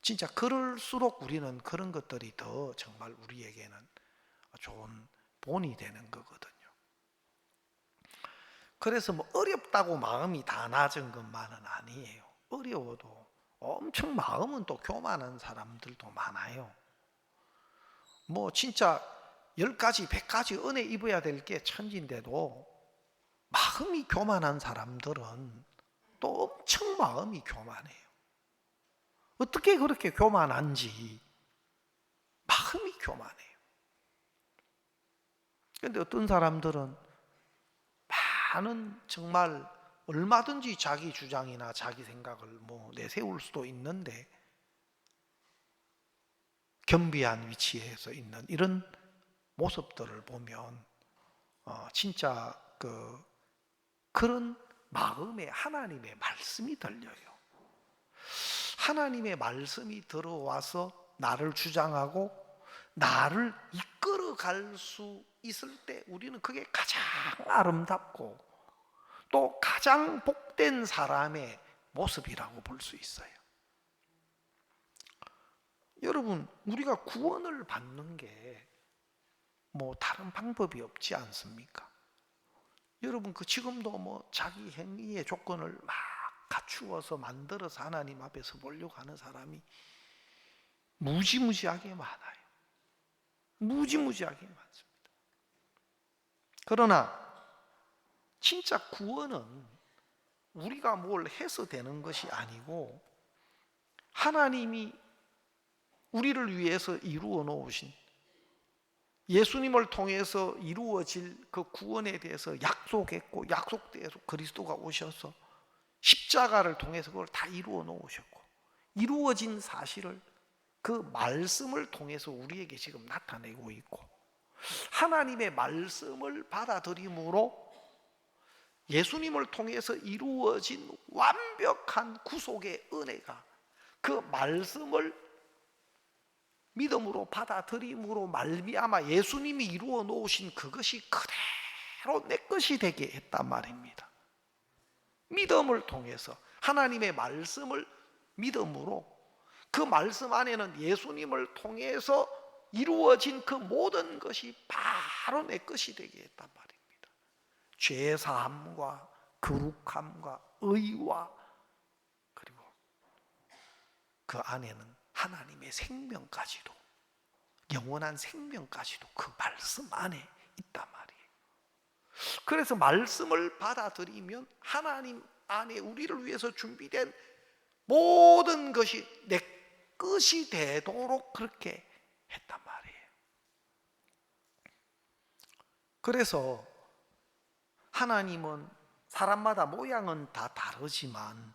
A: 진짜 그럴수록 우리는 그런 것들이 더 정말 우리에게는 좋은 본이 되는 거거든요. 그래서 어렵다고 마음이 다 낮은 것만은 아니에요. 어려워도 엄청 마음은 또 교만한 사람들도 많아요. 진짜 10가지, 100가지 은혜 입어야 될 게 천지인데도 마음이 교만한 사람들은 또 엄청 마음이 교만해요. 어떻게 그렇게 교만한지 마음이 교만해요. 그런데 어떤 사람들은 많은 정말 얼마든지 자기 주장이나 자기 생각을 내세울 수도 있는데 겸비한 위치에서 있는 이런 모습들을 보면 진짜 그런 마음에 하나님의 말씀이 들려요. 하나님의 말씀이 들어와서 나를 주장하고 나를 이끌어 갈 수 있을 때 우리는 그게 가장 아름답고 또 가장 복된 사람의 모습이라고 볼 수 있어요. 여러분, 우리가 구원을 받는 게 뭐 다른 방법이 없지 않습니까? 여러분, 그 지금도 뭐 자기 행위의 조건을 막 갖추어서 만들어서 하나님 앞에서 보려고 하는 사람이 무지무지하게 많아요. 무지무지하게 많습니다. 그러나 진짜 구원은 우리가 뭘 해서 되는 것이 아니고 하나님이 우리를 위해서 이루어 놓으신, 예수님을 통해서 이루어질 그 구원에 대해서 약속했고, 약속대로 그리스도가 오셔서 십자가를 통해서 그걸 다 이루어 놓으셨고, 이루어진 사실을 그 말씀을 통해서 우리에게 지금 나타내고 있고, 하나님의 말씀을 받아들임으로 예수님을 통해서 이루어진 완벽한 구속의 은혜가, 그 말씀을 믿음으로 받아들임으로 말미암아 예수님이 이루어 놓으신 그것이 그대로 내 것이 되게 했단 말입니다. 믿음을 통해서 하나님의 말씀을 믿음으로, 그 말씀 안에는 예수님을 통해서 이루어진 그 모든 것이 바로 내 것이 되게 했단 말입니다. 죄사함과 거룩함과 의와, 그리고 그 안에는 하나님의 생명까지도, 영원한 생명까지도 그 말씀 안에 있단 말이에요. 그래서 말씀을 받아들이면 하나님 안에 우리를 위해서 준비된 모든 것이 내 것이 되도록 그렇게 했단 말이에요. 그래서 하나님은 사람마다 모양은 다 다르지만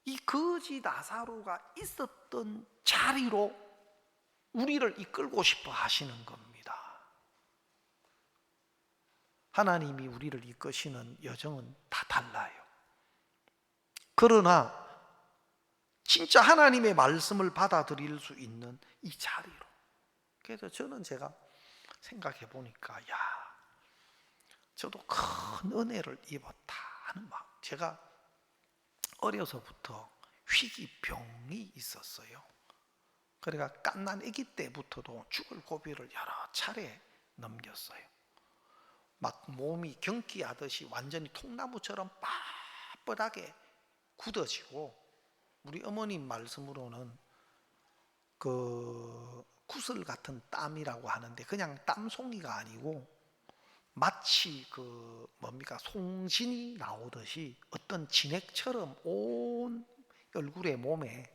A: 이 거지 나사로가 있었던 자리로 우리를 이끌고 싶어 하시는 겁니다. 하나님이 우리를 이끄시는 여정은 다 달라요. 그러나 진짜 하나님의 말씀을 받아들일 수 있는 이 자리로, 그래서 저는 제가 생각해 보니까 저도 큰 은혜를 입었다 하는 마음. 제가 어려서부터 희귀병이 있었어요. 그러니까 갓난 아기 때부터도 죽을 고비를 여러 차례 넘겼어요. 막 몸이 경기하듯이 완전히 통나무처럼 빳빳하게 굳어지고, 우리 어머님 말씀으로는 그 구슬 같은 땀이라고 하는데 그냥 땀송이가 아니고 마치 그 뭡니까, 송진이 나오듯이 어떤 진액처럼 온 얼굴에, 몸에,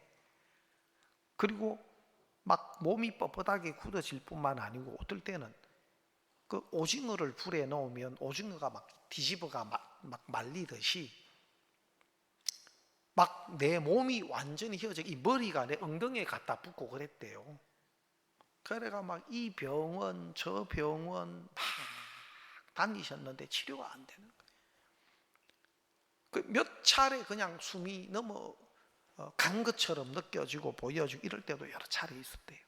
A: 그리고 막 몸이 뻣뻣하게 굳어질 뿐만 아니고 어떨 때는 그 오징어를 불에 넣으면 오징어가 막 뒤집어가 막 말리듯이 막 내 몸이 완전히 휘어져, 이 머리가 내 엉덩이에 갖다 붙고 그랬대요. 그래가 막 이 병원 저 병원 막 다니셨는데 치료가 안 되는 거예요. 그 몇 차례 그냥 숨이 넘어 간 것처럼 느껴지고 보여지고 이럴 때도 여러 차례 있었대요.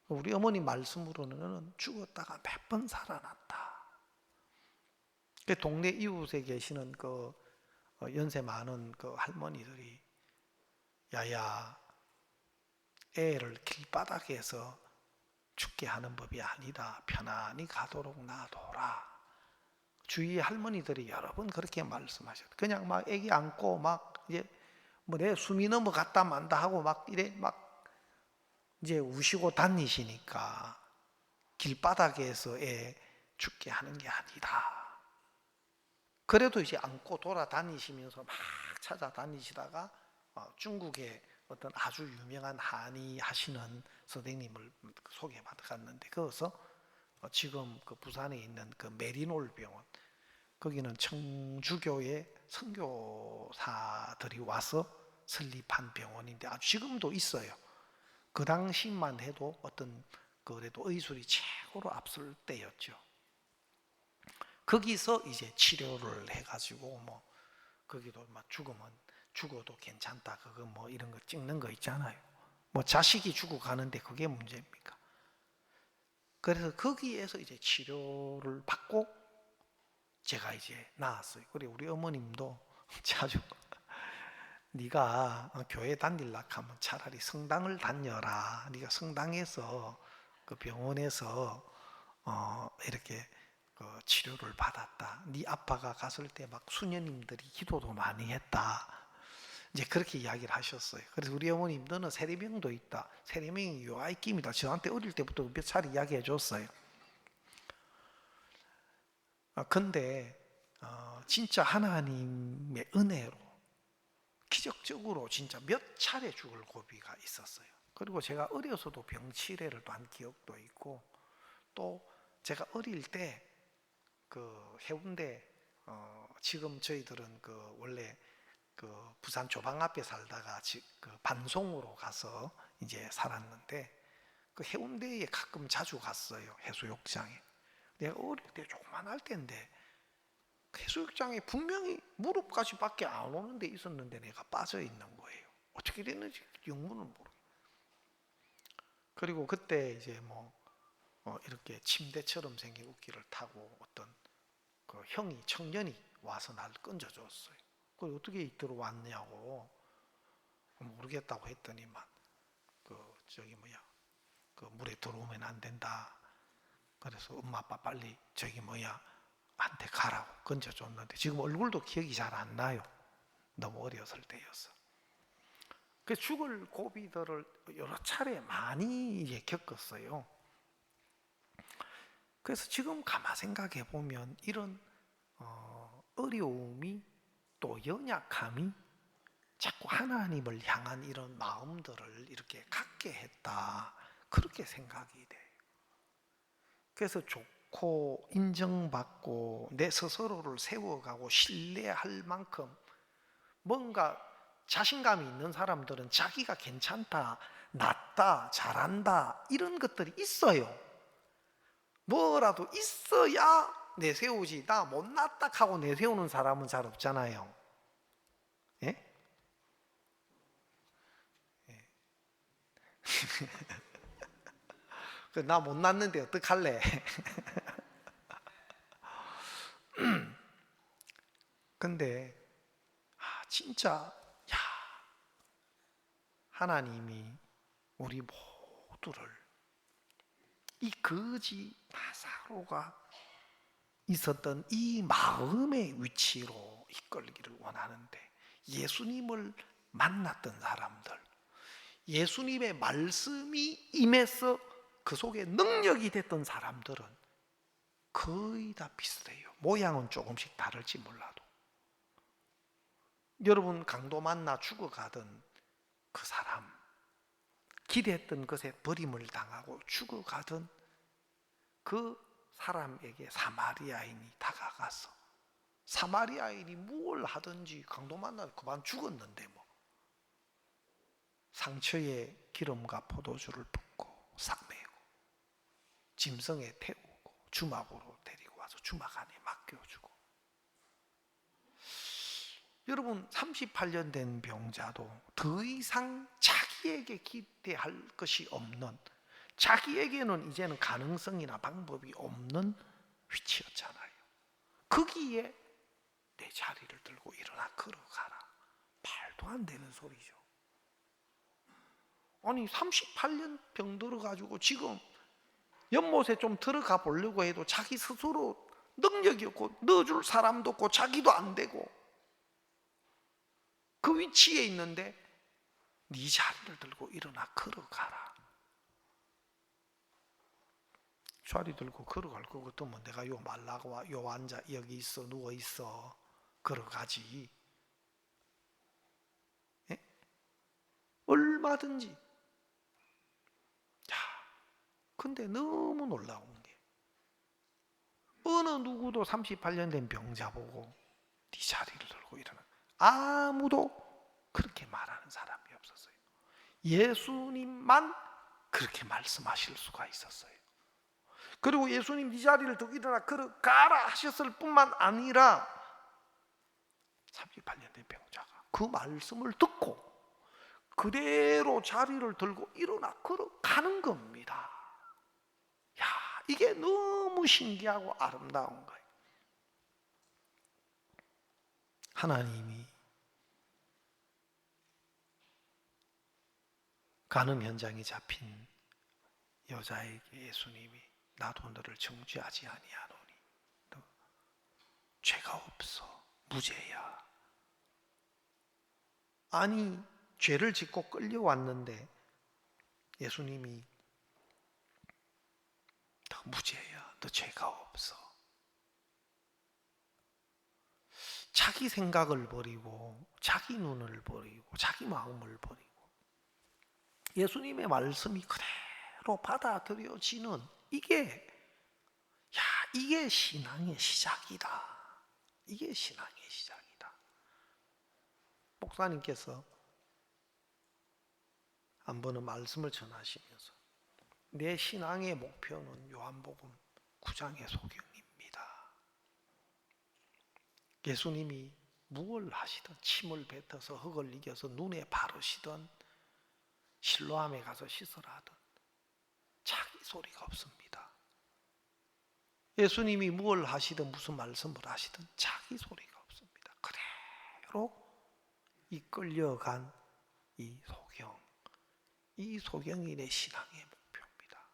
A: 우리 어머니 말씀으로는 죽었다가 몇 번 살아났다. 그 동네 이웃에 계시는 그 연세 많은 그 할머니들이, 야야, 애를 길바닥에서 죽게 하는 법이 아니다. 편안히 가도록 놔둬라. 주위 할머니들이 여러 번 그렇게 말씀하셨어요. 그냥 막 애기 안고 막 이제 뭐 내 숨이 넘어갔다 만다 하고 막 이래 막 이제 우시고 다니시니까 길바닥에서 애 죽게 하는 게 아니다. 그래도 이제 안고 돌아다니시면서 막 찾아다니시다가 중국의 어떤 아주 유명한 한의 하시는 선생님을 소개받았는데, 거기서 지금 그 부산에 있는 그 메리놀 병원, 거기는 청주교의 선교사들이 와서 설립한 병원인데 아주 지금도 있어요. 그 당시만 해도 어떤 그래도 의술이 최고로 앞설 때였죠. 거기서 이제 치료를 해가지고 뭐 거기도 막 죽어도 괜찮다, 그거 뭐 이런 거 찍는 거 있잖아요. 뭐 자식이 죽어가는데 그게 문제입니까? 그래서 거기에서 이제 치료를 받고 제가 이제 나았어요. 그리고 우리 어머님도 자주 네가 교회 다닐라 하면 차라리 성당을 다녀라. 네가 성당에서 그 병원에서 이렇게 그 치료를 받았다. 네 아빠가 갔을 때 막 수녀님들이 기도도 많이 했다. 이제 그렇게 이야기를 하셨어요. 그래서 우리 어머님 너는 세례명도 있다. 세례명이 요아이김이다. 저한테 어릴 때부터 몇 차례 이야기해 줬어요. 근데 진짜 하나님의 은혜로 기적적으로 진짜 몇 차례 죽을 고비가 있었어요. 그리고 제가 어려서도 병치레를 한 기억도 있고, 또 제가 어릴 때 그 해운대 지금 저희들은 그 원래 그 부산 조방 앞에 살다가 그 반송으로 가서 이제 살았는데 그 해운대에 가끔 자주 갔어요. 해수욕장에. 내가 어릴 때 조그만할 때인데 해수욕장에 분명히 무릎까지밖에 안 오는 데 있었는데 내가 빠져 있는 거예요. 어떻게 됐는지 영문을 모르겠어요. 그리고 그때 이제 이렇게 침대처럼 생긴 우기를 타고 어떤 그 형이 청년이 와서 날 건져줬어요. 그 어떻게 이대로 왔냐고 모르겠다고 했더니만 그 물에 들어오면 안 된다. 그래서 엄마 아빠 빨리 한테 가라고 건져줬는데 지금 얼굴도 기억이 잘 안 나요. 너무 어렸을 때였어. 그 죽을 고비들을 여러 차례 많이 이제 겪었어요. 그래서 지금 가만 생각해 보면 이런 어려움이 또 연약함이 자꾸 하나님을 향한 이런 마음들을 이렇게 갖게 했다. 그렇게 생각이 돼요. 그래서 좋고 인정받고 내 스스로를 세워가고 신뢰할 만큼 뭔가 자신감이 있는 사람들은 자기가 괜찮다, 낫다, 잘한다 이런 것들이 있어요. 뭐라도 있어야 내세우지. 나 못났다 하고 내세우는 사람은 잘 없잖아요. 예? 나 못났는데 어떡할래? 근데 진짜 하나님이 우리 모두를 이 거지 나사로가 있었던 이 마음의 위치로 이끌기를 원하는데, 예수님을 만났던 사람들, 예수님의 말씀이 임해서 그 속에 능력이 됐던 사람들은 거의 다 비슷해요. 모양은 조금씩 다를지 몰라도. 여러분 강도 만나 죽어가던 그 사람, 기대했던 것에 버림을 당하고 죽어가던 그 사람에게 사마리아인이 다가가서, 사마리아인이 무엇을 하든지 강도 만나서 그만 죽었는데 상처에 기름과 포도주를 붓고 싸매고 짐승에 태우고 주막으로 데리고 와서 주막 안에 맡겨주고. 여러분 38년 된 병자도 더 이상 자기에게 기대할 것이 없는, 자기에게는 이제는 가능성이나 방법이 없는 위치였잖아요. 거기에 내 자리를 들고 일어나 걸어가라. 말도 안 되는 소리죠. 아니 38년 병 들어가지고 지금 연못에 좀 들어가 보려고 해도 자기 스스로 능력이 없고 넣어줄 사람도 없고 자기도 안 되고 그 위치에 있는데 네 자리를 들고 일어나 걸어가라. 자리 들고 걸어갈 것 같으면 내가 요 말라고 와, 요 앉아, 여기 있어, 누워 있어, 걸어가지. 예? 얼마든지. 자, 근데 너무 놀라운 게 어느 누구도 38년 된 병자 보고 네 자리를 들고 일어나, 아무도 그렇게 말하는 사람이 없었어요. 예수님만 그렇게 말씀하실 수가 있었어요. 그리고 예수님 네 자리를 두고 일어나 걸어가라 하셨을 뿐만 아니라 38년 된 병자가 그 말씀을 듣고 그대로 자리를 들고 일어나 걸어가는 겁니다. 야, 이게 너무 신기하고 아름다운 거예요. 하나님이 간음 현장에 잡힌 여자에게 예수님이 나도 너를 정죄하지 아니하노니 너 죄가 없어 무죄야. 아니 죄를 짓고 끌려왔는데 예수님이 너 무죄야. 너 죄가 없어. 자기 생각을 버리고 자기 눈을 버리고 자기 마음을 버리고 예수님의 말씀이 그대로 받아들여지는 이게 신앙의 시작이다. 이게 신앙의 시작이다. 목사님께서 한 번은 말씀을 전하시면서 내 신앙의 목표는 요한복음 9장의 소경입니다. 예수님이 무엇을 하시든 침을 뱉어서 흙을 이겨서 눈에 바르시든 실로암에 가서 씻으라든 자기 소리가 없습니다. 예수님이 무엇을 하시든 무슨 말씀을 하시든 자기 소리가 없습니다. 그대로 이 끌려간 이 소경이 내 신앙의 목표입니다.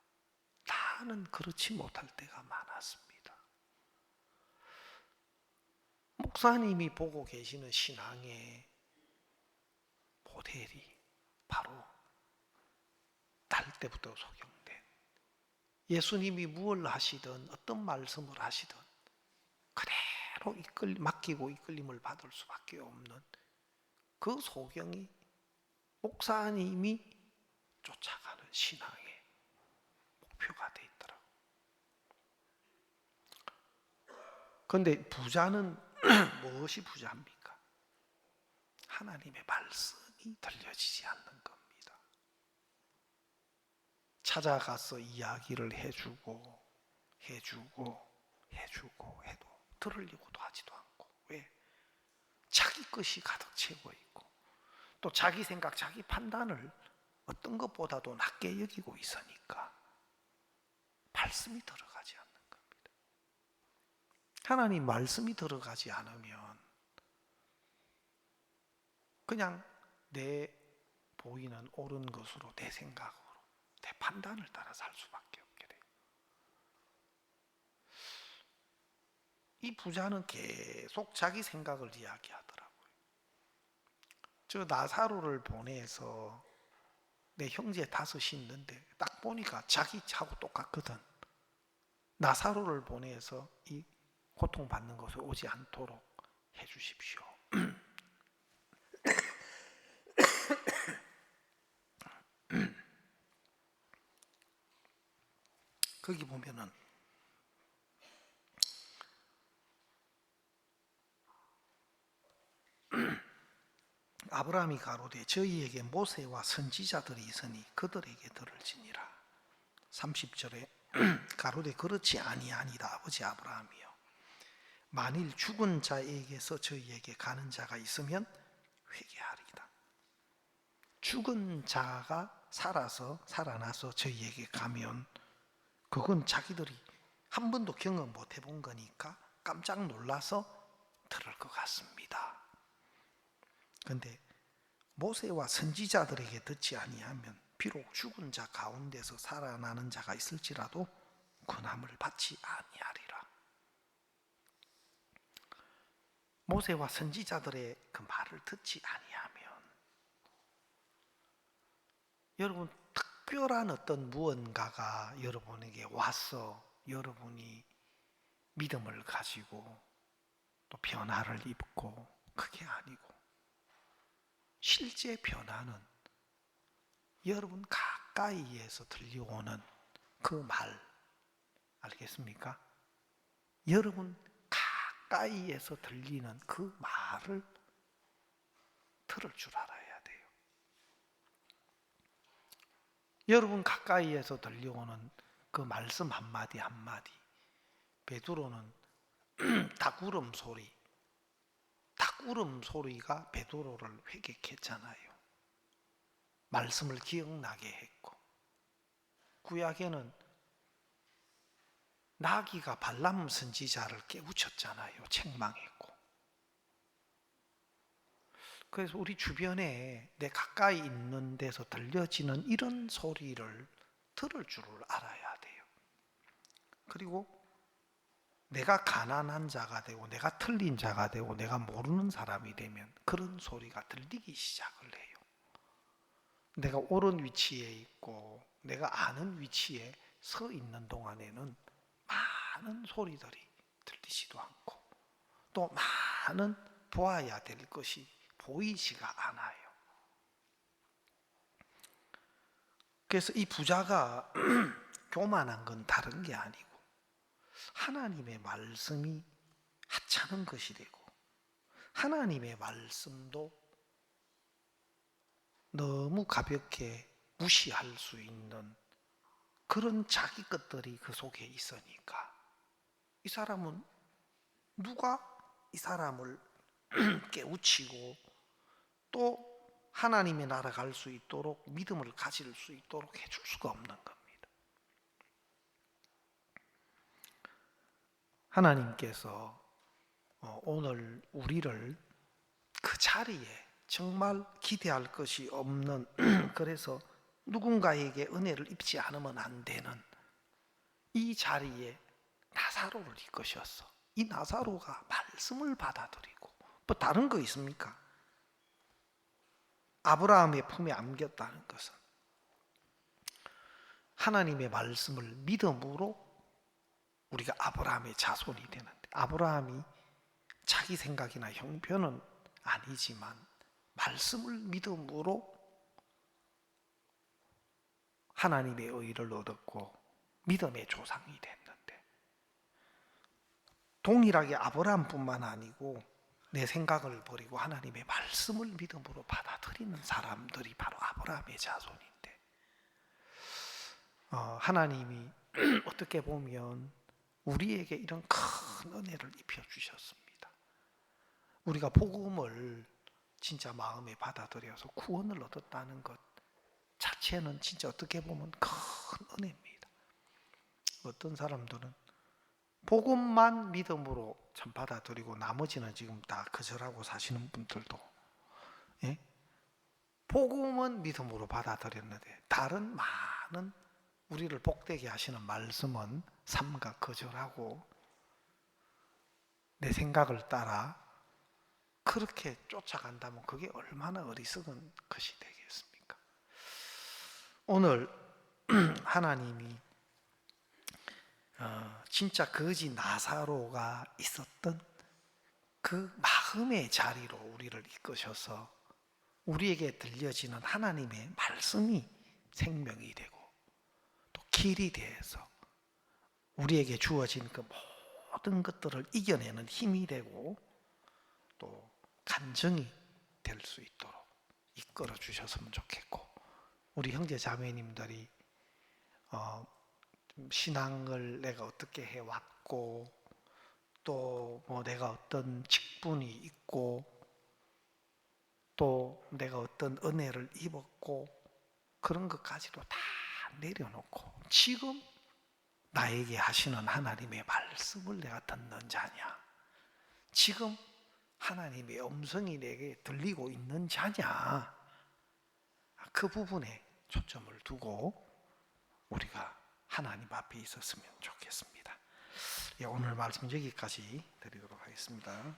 A: 나는 그렇지 못할 때가 많았습니다. 목사님이 보고 계시는 신앙의 모델이 바로 날 때부터 소경된 예수님이 무엇을 하시든 어떤 말씀을 하시든 그대로 맡기고 이끌림을 받을 수밖에 없는 그 소경이 목사님이 쫓아가는 신앙의 목표가 돼 있더라고요. 그런데 부자는 무엇이 부자입니까? 하나님의 말씀이 들려지지 않는 겁니다. 찾아가서 이야기를 해주고 해도 들으려고도 하지도 않고 왜? 자기 것이 가득 채워 있고 또 자기 생각, 자기 판단을 어떤 것보다도 낮게 여기고 있으니까 말씀이 들어가지 않는 겁니다. 하나님 말씀이 들어가지 않으면 그냥 내 보이는 옳은 것으로 내 생각으로 내 판단을 따라 살 수밖에 없게 돼요. 이 부자는 계속 자기 생각을 이야기하더라고요. 저 나사로를 보내서 내 형제 5이 있는데 딱 보니까 자기하고 똑같거든. 나사로를 보내서 이 고통받는 것을 오지 않도록 해주십시오. 거기 보면은 아브라함이 가로되 저희에게 모세와 선지자들이 있으니 그들에게 들을지니라. 30절에 가로되 그렇지 아니하니라 아버지 아브라함이여 만일 죽은 자에게서 저희에게 가는 자가 있으면 회개하리이다. 죽은 자가 살아나서 저희에게 가면 그건 자기들이 한 번도 경험 못 해본 거니까 깜짝 놀라서 들을 것 같습니다. 그런데 모세와 선지자들에게 듣지 아니하면 비록 죽은 자 가운데서 살아나는 자가 있을지라도 권함을 받지 아니하리라. 모세와 선지자들의 그 말을 듣지 아니하면 여러분 특별한 어떤 무언가가 여러분에게 와서 여러분이 믿음을 가지고 또 변화를 입고 그게 아니고 실제 변화는 여러분 가까이에서 들려오는 그 말 알겠습니까? 여러분 가까이에서 들리는 그 말을 들을 줄 알아야 돼요. 여러분 가까이에서 들려오는 그 말씀 한마디 한마디 베드로는 닭울음 소리가 베드로를 회개케 했잖아요. 말씀을 기억나게 했고, 구약에는 나귀가 발람 선지자를 깨우쳤잖아요. 책망했고. 그래서 우리 주변에 내 가까이 있는 데서 들려지는 이런 소리를 들을 줄을 알아야 돼요. 그리고 내가 가난한 자가 되고 내가 틀린 자가 되고 내가 모르는 사람이 되면 그런 소리가 들리기 시작을 해요. 내가 옳은 위치에 있고 내가 아는 위치에 서 있는 동안에는 많은 소리들이 들리지도 않고 또 많은 보아야 될 것이 보이지가 않아요. 그래서 이 부자가 교만한 건 다른 게 아니고 하나님의 말씀이 하찮은 것이 되고 하나님의 말씀도 너무 가볍게 무시할 수 있는 그런 자기 것들이 그 속에 있으니까 이 사람은 누가 이 사람을 깨우치고 또 하나님의 나라 갈 수 있도록 믿음을 가질 수 있도록 해줄 수가 없는 겁니다. 하나님께서 오늘 우리를 그 자리에 정말 기대할 것이 없는 그래서 누군가에게 은혜를 입지 않으면 안 되는 이 자리에 나사로를 이끄셨어. 이 나사로가 말씀을 받아들이고 뭐 다른 거 있습니까? 아브라함의 품에 안겼다는 것은 하나님의 말씀을 믿음으로 우리가 아브라함의 자손이 되는데 아브라함이 자기 생각이나 형편은 아니지만 말씀을 믿음으로 하나님의 의를 얻었고 믿음의 조상이 됐는데 동일하게 아브라함뿐만 아니고 내 생각을 버리고 하나님의 말씀을 믿음으로 받아들이는 사람들이 바로 아브라함의 자손인데 하나님이 어떻게 보면 우리에게 이런 큰 은혜를 입혀주셨습니다. 우리가 복음을 진짜 마음에 받아들여서 구원을 얻었다는 것 자체는 진짜 어떻게 보면 큰 은혜입니다. 어떤 사람들은 복음만 믿음으로 참 받아들이고 나머지는 지금 다 거절하고 사시는 분들도 예? 복음은 믿음으로 받아들였는데 다른 많은 우리를 복되게 하시는 말씀은 삼가 거절하고 내 생각을 따라 그렇게 쫓아간다면 그게 얼마나 어리석은 것이 되겠습니까? 오늘 하나님이 진짜 거지 나사로가 있었던 그 마음의 자리로 우리를 이끄셔서 우리에게 들려지는 하나님의 말씀이 생명이 되고 또 길이 되어서 우리에게 주어진 그 모든 것들을 이겨내는 힘이 되고 또 간증이 될 수 있도록 이끌어 주셨으면 좋겠고 우리 형제 자매님들이 신앙을 내가 어떻게 해왔고 또 뭐 내가 어떤 직분이 있고 또 내가 어떤 은혜를 입었고 그런 것까지도 다 내려놓고 지금 나에게 하시는 하나님의 말씀을 내가 듣는 자냐 지금 하나님의 음성이 내게 들리고 있는 자냐 그 부분에 초점을 두고 우리가 하나님 앞에 있었으면 좋겠습니다. 오늘 말씀 여기까지 드리도록 하겠습니다.